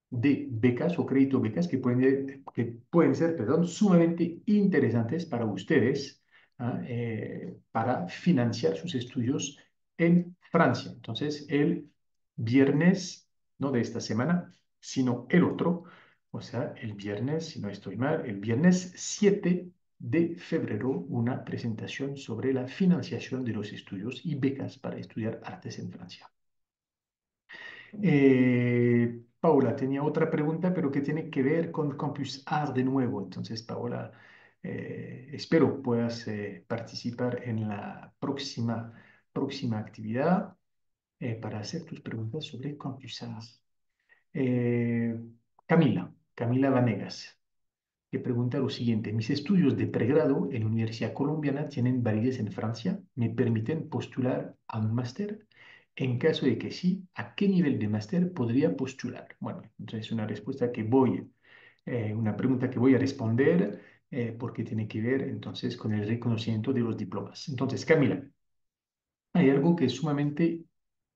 de becas o crédito becas que pueden ser, perdón, sumamente interesantes para ustedes, para financiar sus estudios en Francia. Entonces, el viernes, no de esta semana, sino el otro, o sea, el viernes, si no estoy mal, el viernes 7 de febrero, una presentación sobre la financiación de los estudios y becas para estudiar artes en Francia. Paula tenía otra pregunta, pero que tiene que ver con Campus Art de nuevo. Entonces, Paola, espero puedas participar en la próxima actividad para hacer tus preguntas sobre Campus Art. Eh, Camila Vanegas que pregunta lo siguiente. Mis estudios de pregrado en Universidad Colombiana tienen validez en Francia. ¿Me permiten postular a un máster? En caso de que sí, ¿a qué nivel de máster podría postular? Bueno, entonces una respuesta una pregunta que voy a responder porque tiene que ver entonces con el reconocimiento de los diplomas. Entonces, Camila, hay algo que es sumamente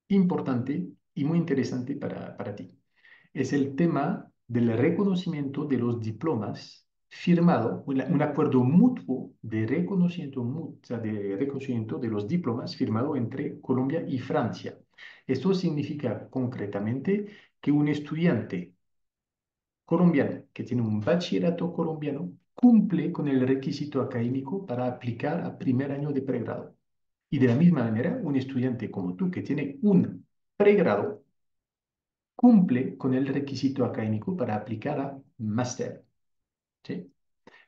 importante y muy interesante para ti es el tema del reconocimiento de los diplomas firmado, un acuerdo mutuo de reconocimiento, o sea, de reconocimiento de los diplomas firmado entre Colombia y Francia. Esto significa concretamente que un estudiante colombiano que tiene un bachillerato colombiano cumple con el requisito académico para aplicar a primer año de pregrado. Y de la misma manera, un estudiante como tú que tiene un pregrado cumple con el requisito académico para aplicar a máster. ¿Sí?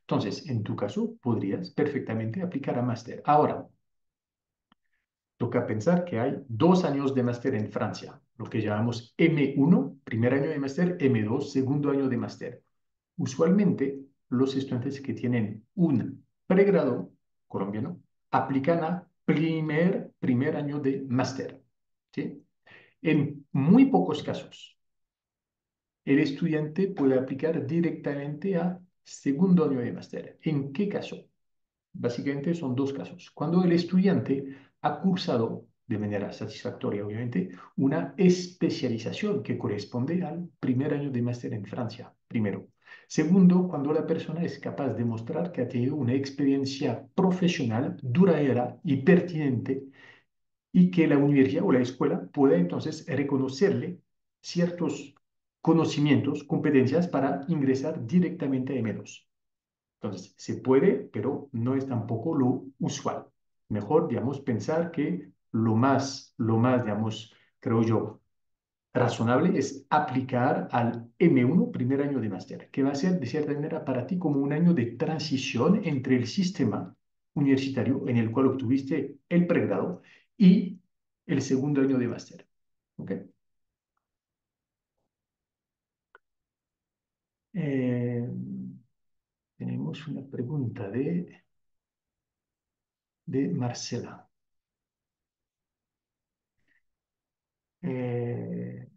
Entonces, en tu caso, podrías perfectamente aplicar a máster. Ahora, toca pensar que hay 2 años de máster en Francia, lo que llamamos M1, primer año de máster, M2, segundo año de máster. Usualmente, los estudiantes que tienen un pregrado colombiano aplican a primer año de máster. ¿Sí? En muy pocos casos, el estudiante puede aplicar directamente a segundo año de máster. ¿En qué caso? Básicamente son dos casos. Cuando el estudiante ha cursado de manera satisfactoria, obviamente, una especialización que corresponde al primer año de máster en Francia, primero. Segundo, cuando la persona es capaz de mostrar que ha tenido una experiencia profesional duradera y pertinente y que la universidad o la escuela pueda entonces reconocerle ciertos conocimientos, competencias para ingresar directamente a M2. Entonces, se puede, pero no es tampoco lo usual. Mejor, digamos, pensar que digamos, creo yo, razonable es aplicar al M1, primer año de máster, que va a ser, de cierta manera, para ti como un año de transición entre el sistema universitario en el cual obtuviste el pregrado y el segundo año de máster. ¿Ok? Eh, tenemos una pregunta de Marcela.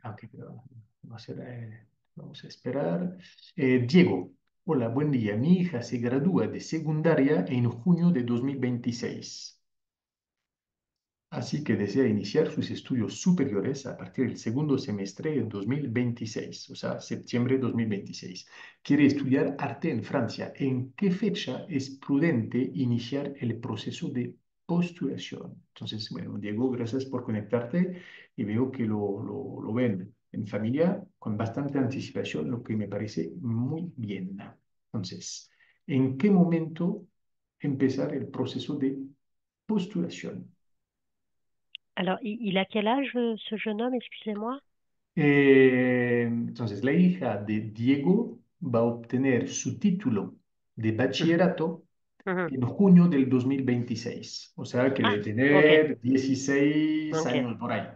Ok, pero vamos a esperar. Diego, hola, buen día. Mi hija se gradúa de secundaria en junio de 2026. Así que desea iniciar sus estudios superiores a partir del segundo semestre de 2026, o sea, septiembre de 2026. Quiere estudiar arte en Francia. ¿En qué fecha es prudente iniciar el proceso de postulación? Entonces, bueno, Diego, gracias por conectarte y veo que lo ven en familia con bastante anticipación, lo que me parece muy bien. Entonces, ¿en qué momento empezar el proceso de postulación? Alors, il a quel âge, ce jeune homme, excusez-moi? Entonces, la hija de Diego va a obtener su título de Mhm, bachillerato mhm. en junio del 2026. O sea, que Ah, debe ok, tener 16 ok. años por ahí.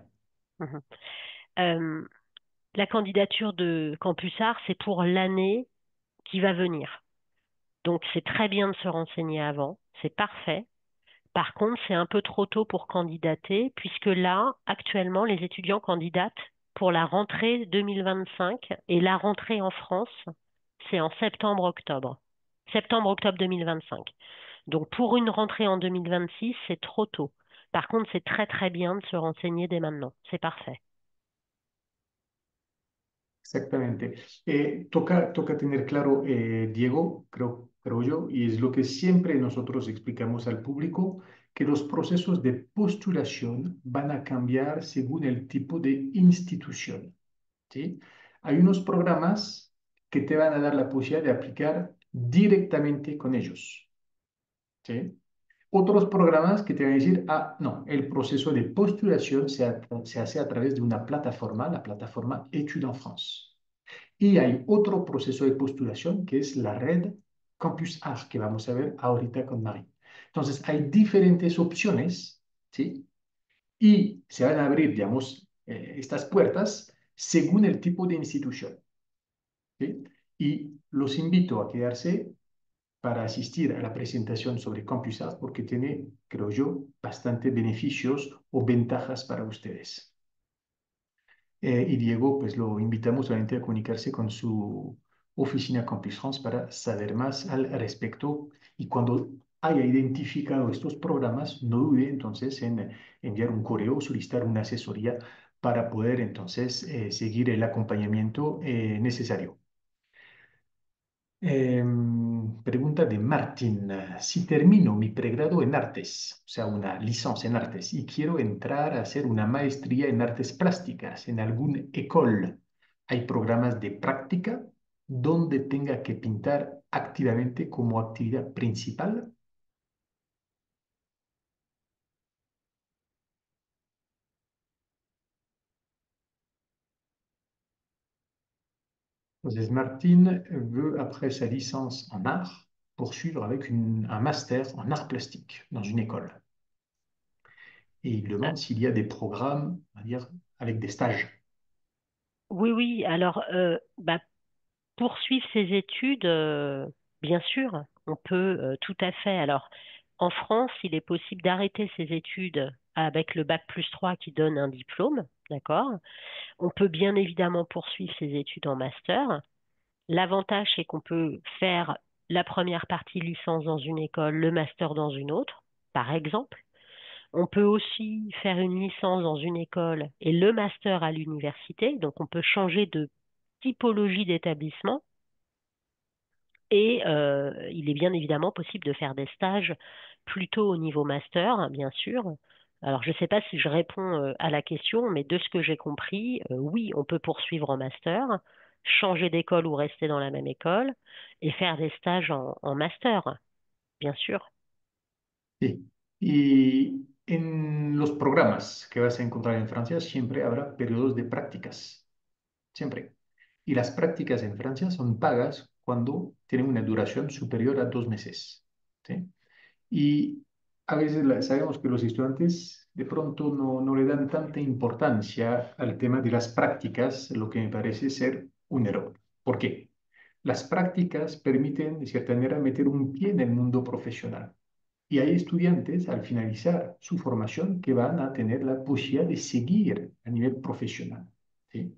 Mhm. Euh, la candidature de Campus Art, c'est pour l'année qui va venir. Donc, c'est très bien de se renseigner avant, c'est parfait. Par contre, c'est un peu trop tôt pour candidater, puisque là, actuellement, les étudiants candidatent pour la rentrée 2025 et la rentrée en France, c'est en septembre-octobre. Septembre-octobre 2025. Donc, pour une rentrée en 2026, c'est trop tôt. Par contre, c'est très très bien de se renseigner dès maintenant. C'est parfait. Exactamente. Toca tener claro, Diego, creo yo, y es lo que siempre nosotros explicamos al público, que los procesos de postulación van a cambiar según el tipo de institución. ¿Sí? Hay unos programas que te van a dar la posibilidad de aplicar directamente con ellos. ¿Sí? Otros programas que te van a decir, ah, no, el proceso de postulación se hace a través de una plataforma, la plataforma Études en France. Y hay otro proceso de postulación que es la red Campus Art, que vamos a ver ahorita con Marie. Entonces, hay diferentes opciones, ¿sí? Y se van a abrir, digamos, estas puertas según el tipo de institución. ¿Sí? Y los invito a quedarse para asistir a la presentación sobre CampusArt porque tiene, creo yo, bastante beneficios o ventajas para ustedes. Y Diego, pues lo invitamos obviamente a comunicarse con su oficina Campus France para saber más al respecto. Y cuando haya identificado estos programas, no dude entonces en enviar un correo o solicitar una asesoría para poder entonces seguir el acompañamiento necesario. Pregunta de Martín. Si termino mi pregrado en artes, o sea, una licencia en artes, y quiero entrar a hacer una maestría en artes plásticas en algún école, ¿hay programas de práctica donde tenga que pintar activamente como actividad principal? Entonces, Martín veut, après sa licence en art, poursuivre avec un master en arts plastiques dans une école. Et il Euh, demande s'il y a des programmes, on va dire, avec des stages. oui, oui. Alors, bah, poursuivre ses études, bien sûr, on peut tout à fait. Alors, en France, il est possible d'arrêter ses études avec le bac+3 qui donne un diplôme, d'accord? On peut bien évidemment poursuivre ses études en master. L'avantage, c'est qu'on peut faire la première partie licence dans une école, le master dans une autre, par exemple. On peut aussi faire une licence dans une école et le master à l'université. Donc, on peut changer de typologie d'établissement. Et il est bien évidemment possible de faire des stages plutôt au niveau master, bien sûr. Alors, je ne sais pas si je réponds à la question, mais de ce que j'ai compris, oui, on peut poursuivre en master. changer d'école ou rester dans la même école et faire des stages en master, bien sûr. Sí. Y en los programas que vas a encontrar en Francia siempre habrá periodos de prácticas, siempre. Y las prácticas en Francia son pagas cuando tienen una duración superior a 2 meses. ¿Sí? Y a veces sabemos que los estudiantes de pronto no le dan tanta importancia al tema de las prácticas, lo que me parece ser un error. ¿Por qué? Las prácticas permiten, de cierta manera, meter un pie en el mundo profesional. Y hay estudiantes al finalizar su formación que van a tener la posibilidad de seguir a nivel profesional. ¿Sí?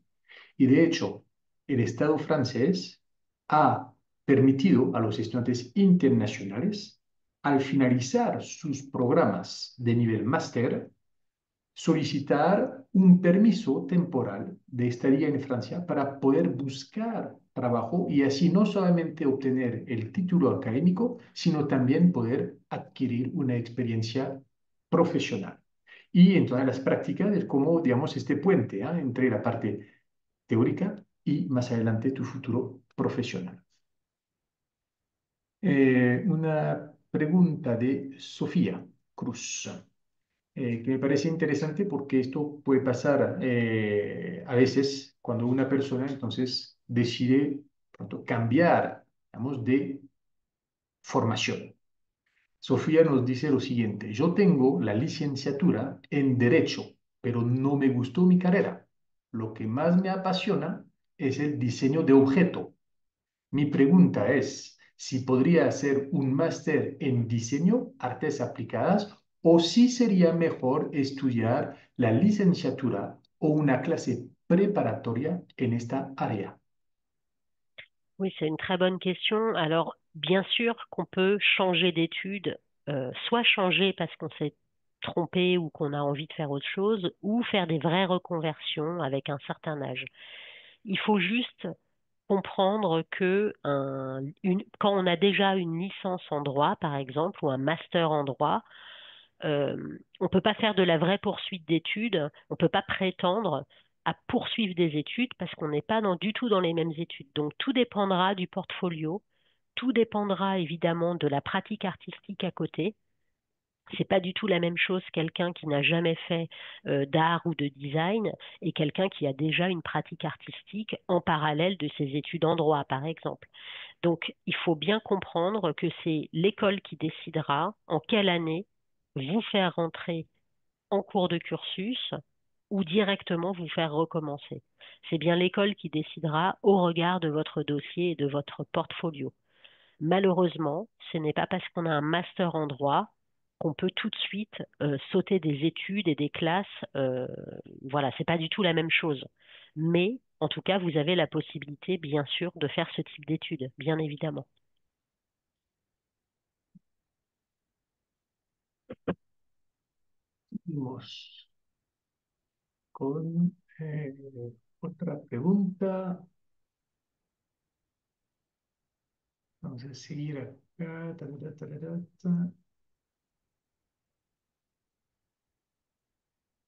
Y de hecho, el Estado francés ha permitido a los estudiantes internacionales, al finalizar sus programas de nivel máster, solicitar un permiso temporal de estadía en Francia para poder buscar trabajo y así no solamente obtener el título académico, sino también poder adquirir una experiencia profesional. Y entonces las prácticas es como, digamos, este puente entre la parte teórica y más adelante tu futuro profesional. Una pregunta de Sofía Cruz, que me parece interesante porque esto puede pasar a veces cuando una persona entonces decide pronto cambiar, digamos, de formación. Sofía nos dice lo siguiente: yo tengo la licenciatura en Derecho, pero no me gustó mi carrera. Lo que más me apasiona es el diseño de objeto. Mi pregunta es si podría hacer un máster en diseño, artes aplicadas, o si sería mejor estudiar la licenciatura o una clase preparatoria en esta área. Oui, c'est une très bonne question. Alors, bien sûr qu'on peut changer d'études, soit changer parce qu'on s'est trompé ou qu'on a envie de faire autre chose, ou faire des vraies reconversions avec un certain âge. Il faut juste comprendre que quand on a déjà une licence en droit, par exemple, ou un master en droit, on ne peut pas faire de la vraie poursuite d'études, on ne peut pas prétendre à poursuivre des études parce qu'on n'est pas du tout dans les mêmes études. Donc tout dépendra du portfolio, tout dépendra évidemment de la pratique artistique à côté. C'est pas du tout la même chose quelqu'un qui n'a jamais fait d'art ou de design et quelqu'un qui a déjà une pratique artistique en parallèle de ses études en droit, par exemple. Donc, il faut bien comprendre que c'est l'école qui décidera en quelle année vous faire rentrer en cours de cursus ou directement vous faire recommencer. C'est bien l'école qui décidera au regard de votre dossier et de votre portfolio. Malheureusement, ce n'est pas parce qu'on a un master en droit qu'on peut tout de suite sauter des études et des classes. Voilà, c'est pas du tout la même chose. Mais en tout cas, vous avez la possibilité, bien sûr, de faire ce type d'études, bien évidemment. Vamos con otra pregunta. Vamos a seguir acá. Tarara, tarara, ta.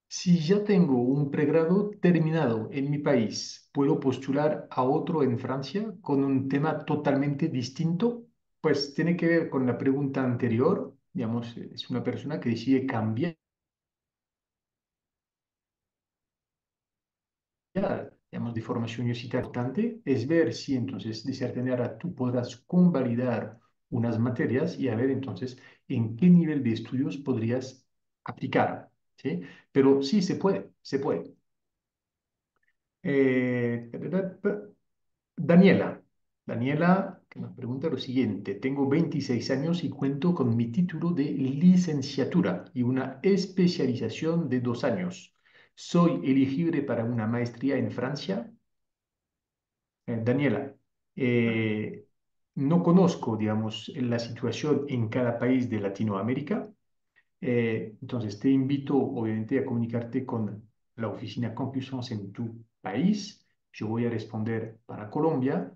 Si ya tengo un pregrado terminado en mi país, ¿puedo postular a otro en Francia con un tema totalmente distinto? Pues tiene que ver con la pregunta anterior. Digamos, es una persona que decide cambiar, digamos, de formación universitaria. Importante es ver si entonces, de cierta manera, tú podrás convalidar unas materias y a ver entonces en qué nivel de estudios podrías aplicar, ¿sí? Pero sí, se puede, se puede. Tarara, Daniela. Daniela, que nos pregunta lo siguiente: tengo 26 años y cuento con mi título de licenciatura y una especialización de 2 años. ¿Soy elegible para una maestría en Francia? Daniela, eh, no conozco, digamos, la situación en cada país de Latinoamérica. Entonces, te invito, obviamente, a comunicarte con la oficina Complutense en tu país. Yo voy a responder para Colombia.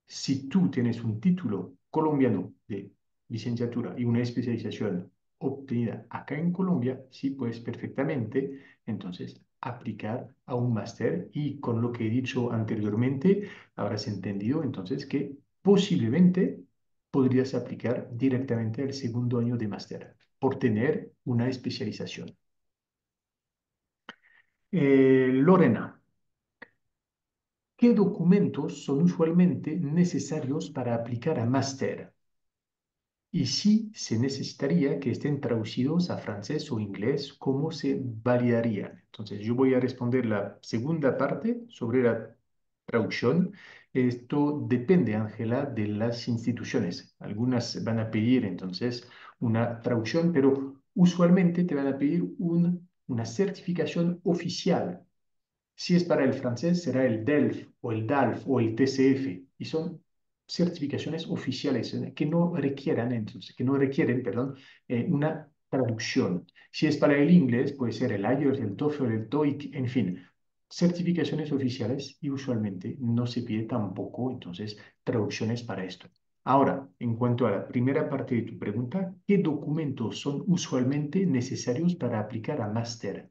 Si tú tienes un título colombiano de licenciatura y una especialización obtenida acá en Colombia, sí puedes perfectamente, entonces, aplicar a un máster y con lo que he dicho anteriormente, habrás entendido entonces que posiblemente podrías aplicar directamente al segundo año de máster por tener una especialización. Lorena, ¿qué documentos son usualmente necesarios para aplicar a máster? Y si se necesitaría que estén traducidos a francés o inglés, ¿cómo se validarían? Entonces, yo voy a responder la segunda parte sobre la traducción. Esto depende, Ángela, de las instituciones. Algunas van a pedir entonces una traducción, pero usualmente te van a pedir una certificación oficial. Si es para el francés, será el DELF o el DALF o el TCF. Y son certificaciones oficiales que no requieren, perdón, una traducción. Si es para el inglés, puede ser el IELTS, el TOEFL, el TOEIC, en fin, certificaciones oficiales y usualmente no se pide tampoco, entonces, traducciones para esto. Ahora, en cuanto a la primera parte de tu pregunta, ¿qué documentos son usualmente necesarios para aplicar à master?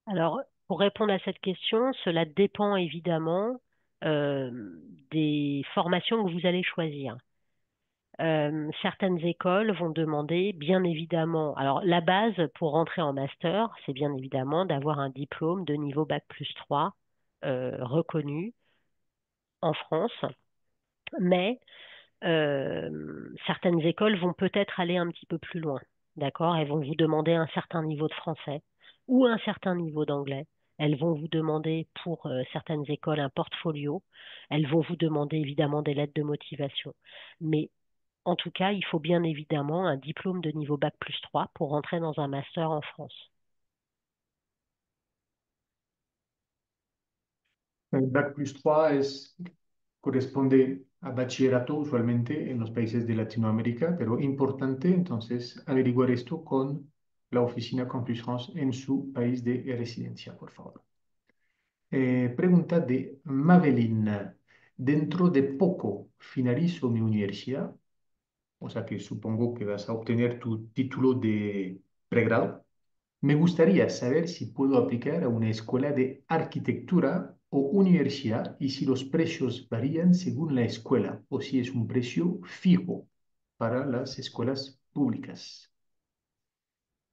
Alors, pour répondre à cette question, cela dépend évidemment euh, des formations que vous allez choisir. Certaines écoles vont demander, bien évidemment, alors la base pour rentrer en master, c'est bien évidemment d'avoir un diplôme de niveau Bac+3 reconnu en France, mais certaines écoles vont peut-être aller un petit peu plus loin, d'accord? Elles vont vous demander un certain niveau de français ou un certain niveau d'anglais. Elles vont vous demander pour certaines écoles un portfolio. Elles vont vous demander évidemment des lettres de motivation. Mais en tout cas, il faut bien évidemment un diplôme de niveau Bac+3 pour rentrer dans un master en France. El Bac+3 corresponde a bachillerato usualmente en los países de Latinoamérica, pero importante entonces averiguar esto con la oficina Campus France en su país de residencia, por favor. Pregunta de Madeline. Dentro de poco finalizo mi universidad, o sea que supongo que vas a obtener tu título de pregrado. Me gustaría saber si puedo aplicar a una escuela de arquitectura o universidad y si los precios varían según la escuela o si es un precio fijo para las escuelas públicas.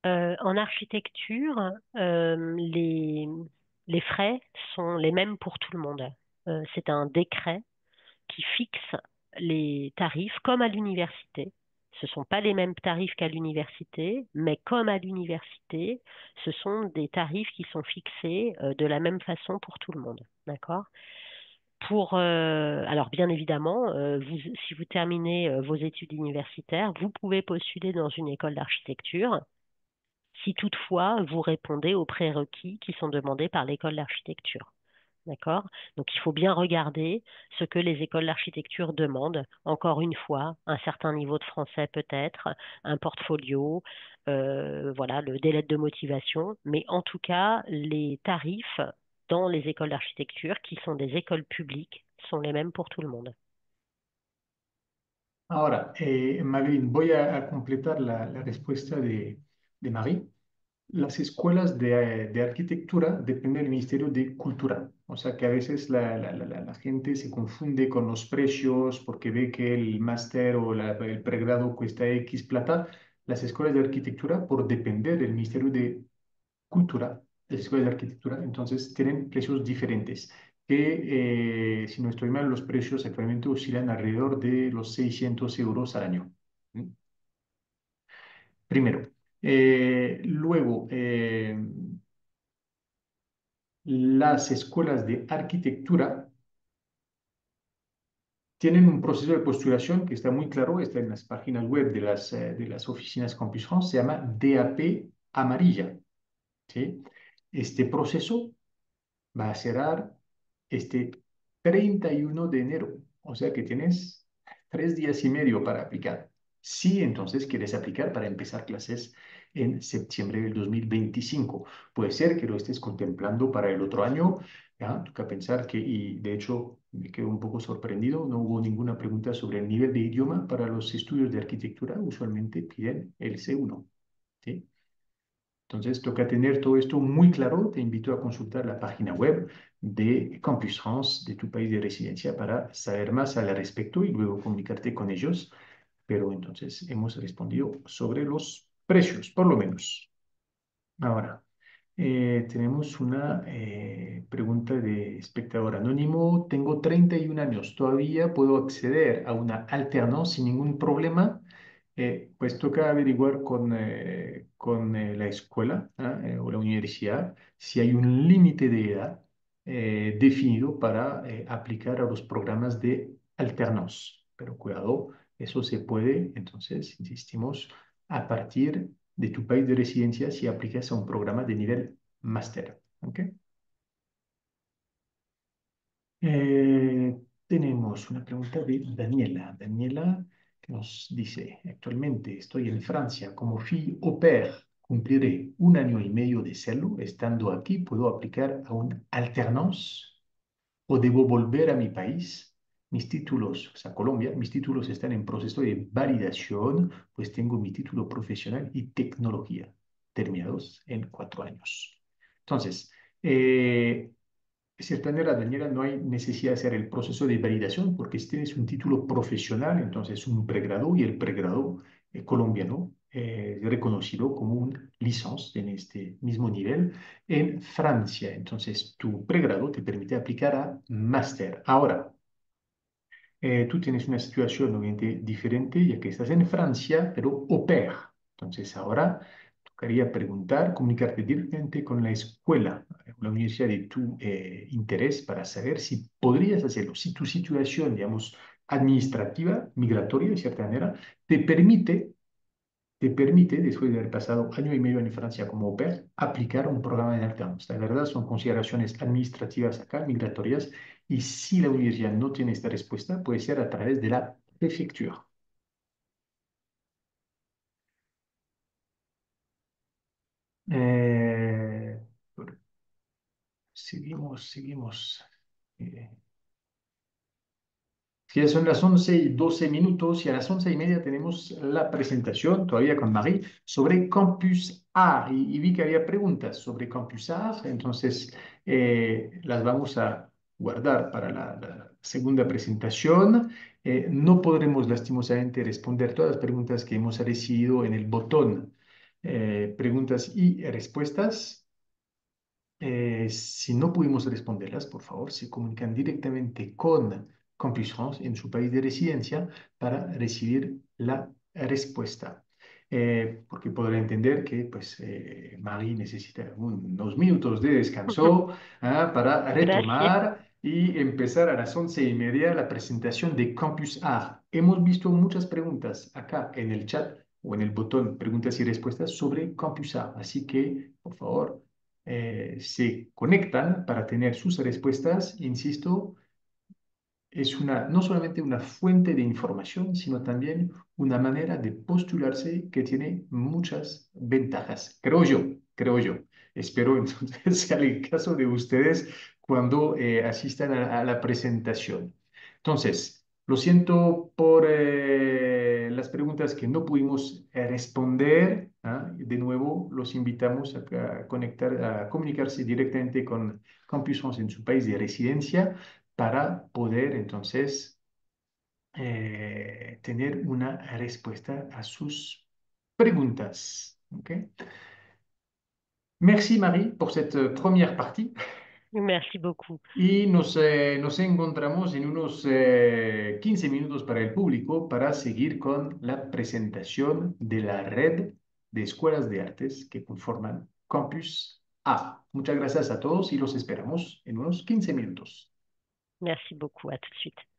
En architecture, les frais sont les mêmes pour tout le monde. C'est un décret qui fixe les tarifs comme à l'université. Ce ne sont pas les mêmes tarifs qu'à l'université, mais comme à l'université, ce sont des tarifs qui sont fixés de la même façon pour tout le monde. D'accord? Alors bien évidemment, si vous terminez vos études universitaires, vous pouvez postuler dans une école d'architecture si toutefois vous répondez aux prérequis qui sont demandés par l'école d'architecture. D'accord? Donc il faut bien regarder ce que les écoles d'architecture demandent. Encore une fois, un certain niveau de français peut-être, un portfolio, voilà, des lettres de motivation. Mais en tout cas, les tarifs dans les écoles d'architecture, qui sont des écoles publiques, sont les mêmes pour tout le monde. Ahora, Madeline, voy a completar la respuesta de Marie. Las escuelas de arquitectura dependen del Ministerio de Cultura, o sea que a veces la gente se confunde con los precios porque ve que el máster o el pregrado cuesta X plata. Las escuelas de arquitectura, por depender del Ministerio de Cultura, las escuelas de arquitectura, entonces tienen precios diferentes, que si no estoy mal, los precios actualmente oscilan alrededor de los 600 euros al año. ¿Mm? Primero. Luego, las escuelas de arquitectura tienen un proceso de postulación que está muy claro, está en las páginas web de las oficinas Campus France, se llama DAP amarilla. ¿Sí? Este proceso va a cerrar este 31 de enero, o sea que tienes 3 días y medio para aplicar. Si entonces quieres aplicar para empezar clases en septiembre del 2025, puede ser que lo estés contemplando para el otro año. ¿Ya? Toca pensar que, y de hecho me quedo un poco sorprendido, no hubo ninguna pregunta sobre el nivel de idioma para los estudios de arquitectura, usualmente piden el C1. ¿Sí? Entonces, toca tener todo esto muy claro. Te invito a consultar la página web de Campus France, de tu país de residencia, para saber más al respecto y luego comunicarte con ellos. Pero entonces hemos respondido sobre los precios, por lo menos. Ahora, tenemos una pregunta de espectador anónimo. Tengo 31 años. ¿Todavía puedo acceder a una alternance sin ningún problema? Pues toca averiguar con la escuela, ¿ah? O la universidad si hay un límite de edad definido para aplicar a los programas de alternance. Pero cuidado, eso se puede, entonces, insistimos, a partir de tu país de residencia si aplicas a un programa de nivel máster. ¿Ok? Eh, Tenemos una pregunta de Daniela. Daniela que nos dice, actualmente estoy en Francia como fille au pair. Cumpliré un año y medio de celo. Estando aquí, ¿puedo aplicar a un alternance o debo volver a mi país? Mis títulos, o sea, Colombia, mis títulos están en proceso de validación, pues tengo mi título profesional y tecnología, terminados en 4 años. Entonces, de cierta manera, Daniela, no hay necesidad de hacer el proceso de validación, porque si tienes un título profesional, entonces un pregrado, y el pregrado colombiano es reconocido como un licence en este mismo nivel en Francia. Entonces, tu pregrado te permite aplicar a máster. Ahora, tú tienes una situación obviamente diferente, ya que estás en Francia, pero au pair. Entonces, ahora tocaría preguntar, comunicarte directamente con la escuela, la universidad de tu interés para saber si podrías hacerlo, si tu situación, digamos, administrativa, migratoria, de cierta manera, te permite te permite, después de haber pasado año y medio en Francia como au pair, aplicar un programa de alternance. La verdad son consideraciones administrativas acá, migratorias, y si la universidad no tiene esta respuesta, puede ser a través de la prefectura. Eh, seguimos. Eh, Si ya son las 11:12 y a las 11:30 tenemos la presentación, todavía con Marie, sobre Campus A. Y vi que había preguntas sobre Campus A, entonces las vamos a guardar para la segunda presentación. No podremos lastimosamente responder todas las preguntas que hemos recibido en el botón preguntas y respuestas. Si no pudimos responderlas, por favor, se comunican directamente con Campus France en su país de residencia para recibir la respuesta. Porque podrá entender que pues, Marie necesita unos minutos de descanso para Gracias. retomar y empezar a las 11:30 la presentación de Campus Art. Hemos visto muchas preguntas acá en el chat o en el botón preguntas y respuestas sobre Campus Art. Así que, por favor, se conectan para tener sus respuestas. Insisto, es no solamente una fuente de información, sino también una manera de postularse que tiene muchas ventajas, creo yo. Espero entonces sea el caso de ustedes cuando asistan a la presentación. Entonces, lo siento por las preguntas que no pudimos responder. ¿Ah? De nuevo, los invitamos a conectar, a comunicarse directamente con Campus France en su país de residencia para poder entonces tener una respuesta a sus preguntas. ¿Ok? Merci Marie pour cette première partie Merci beaucoup. y nos encontramos en unos 15 minutos para el público para seguir con la presentación de la red de escuelas de artes que conforman Campus A. Muchas gracias a todos y los esperamos en unos 15 minutos. Merci beaucoup. À tout de suite.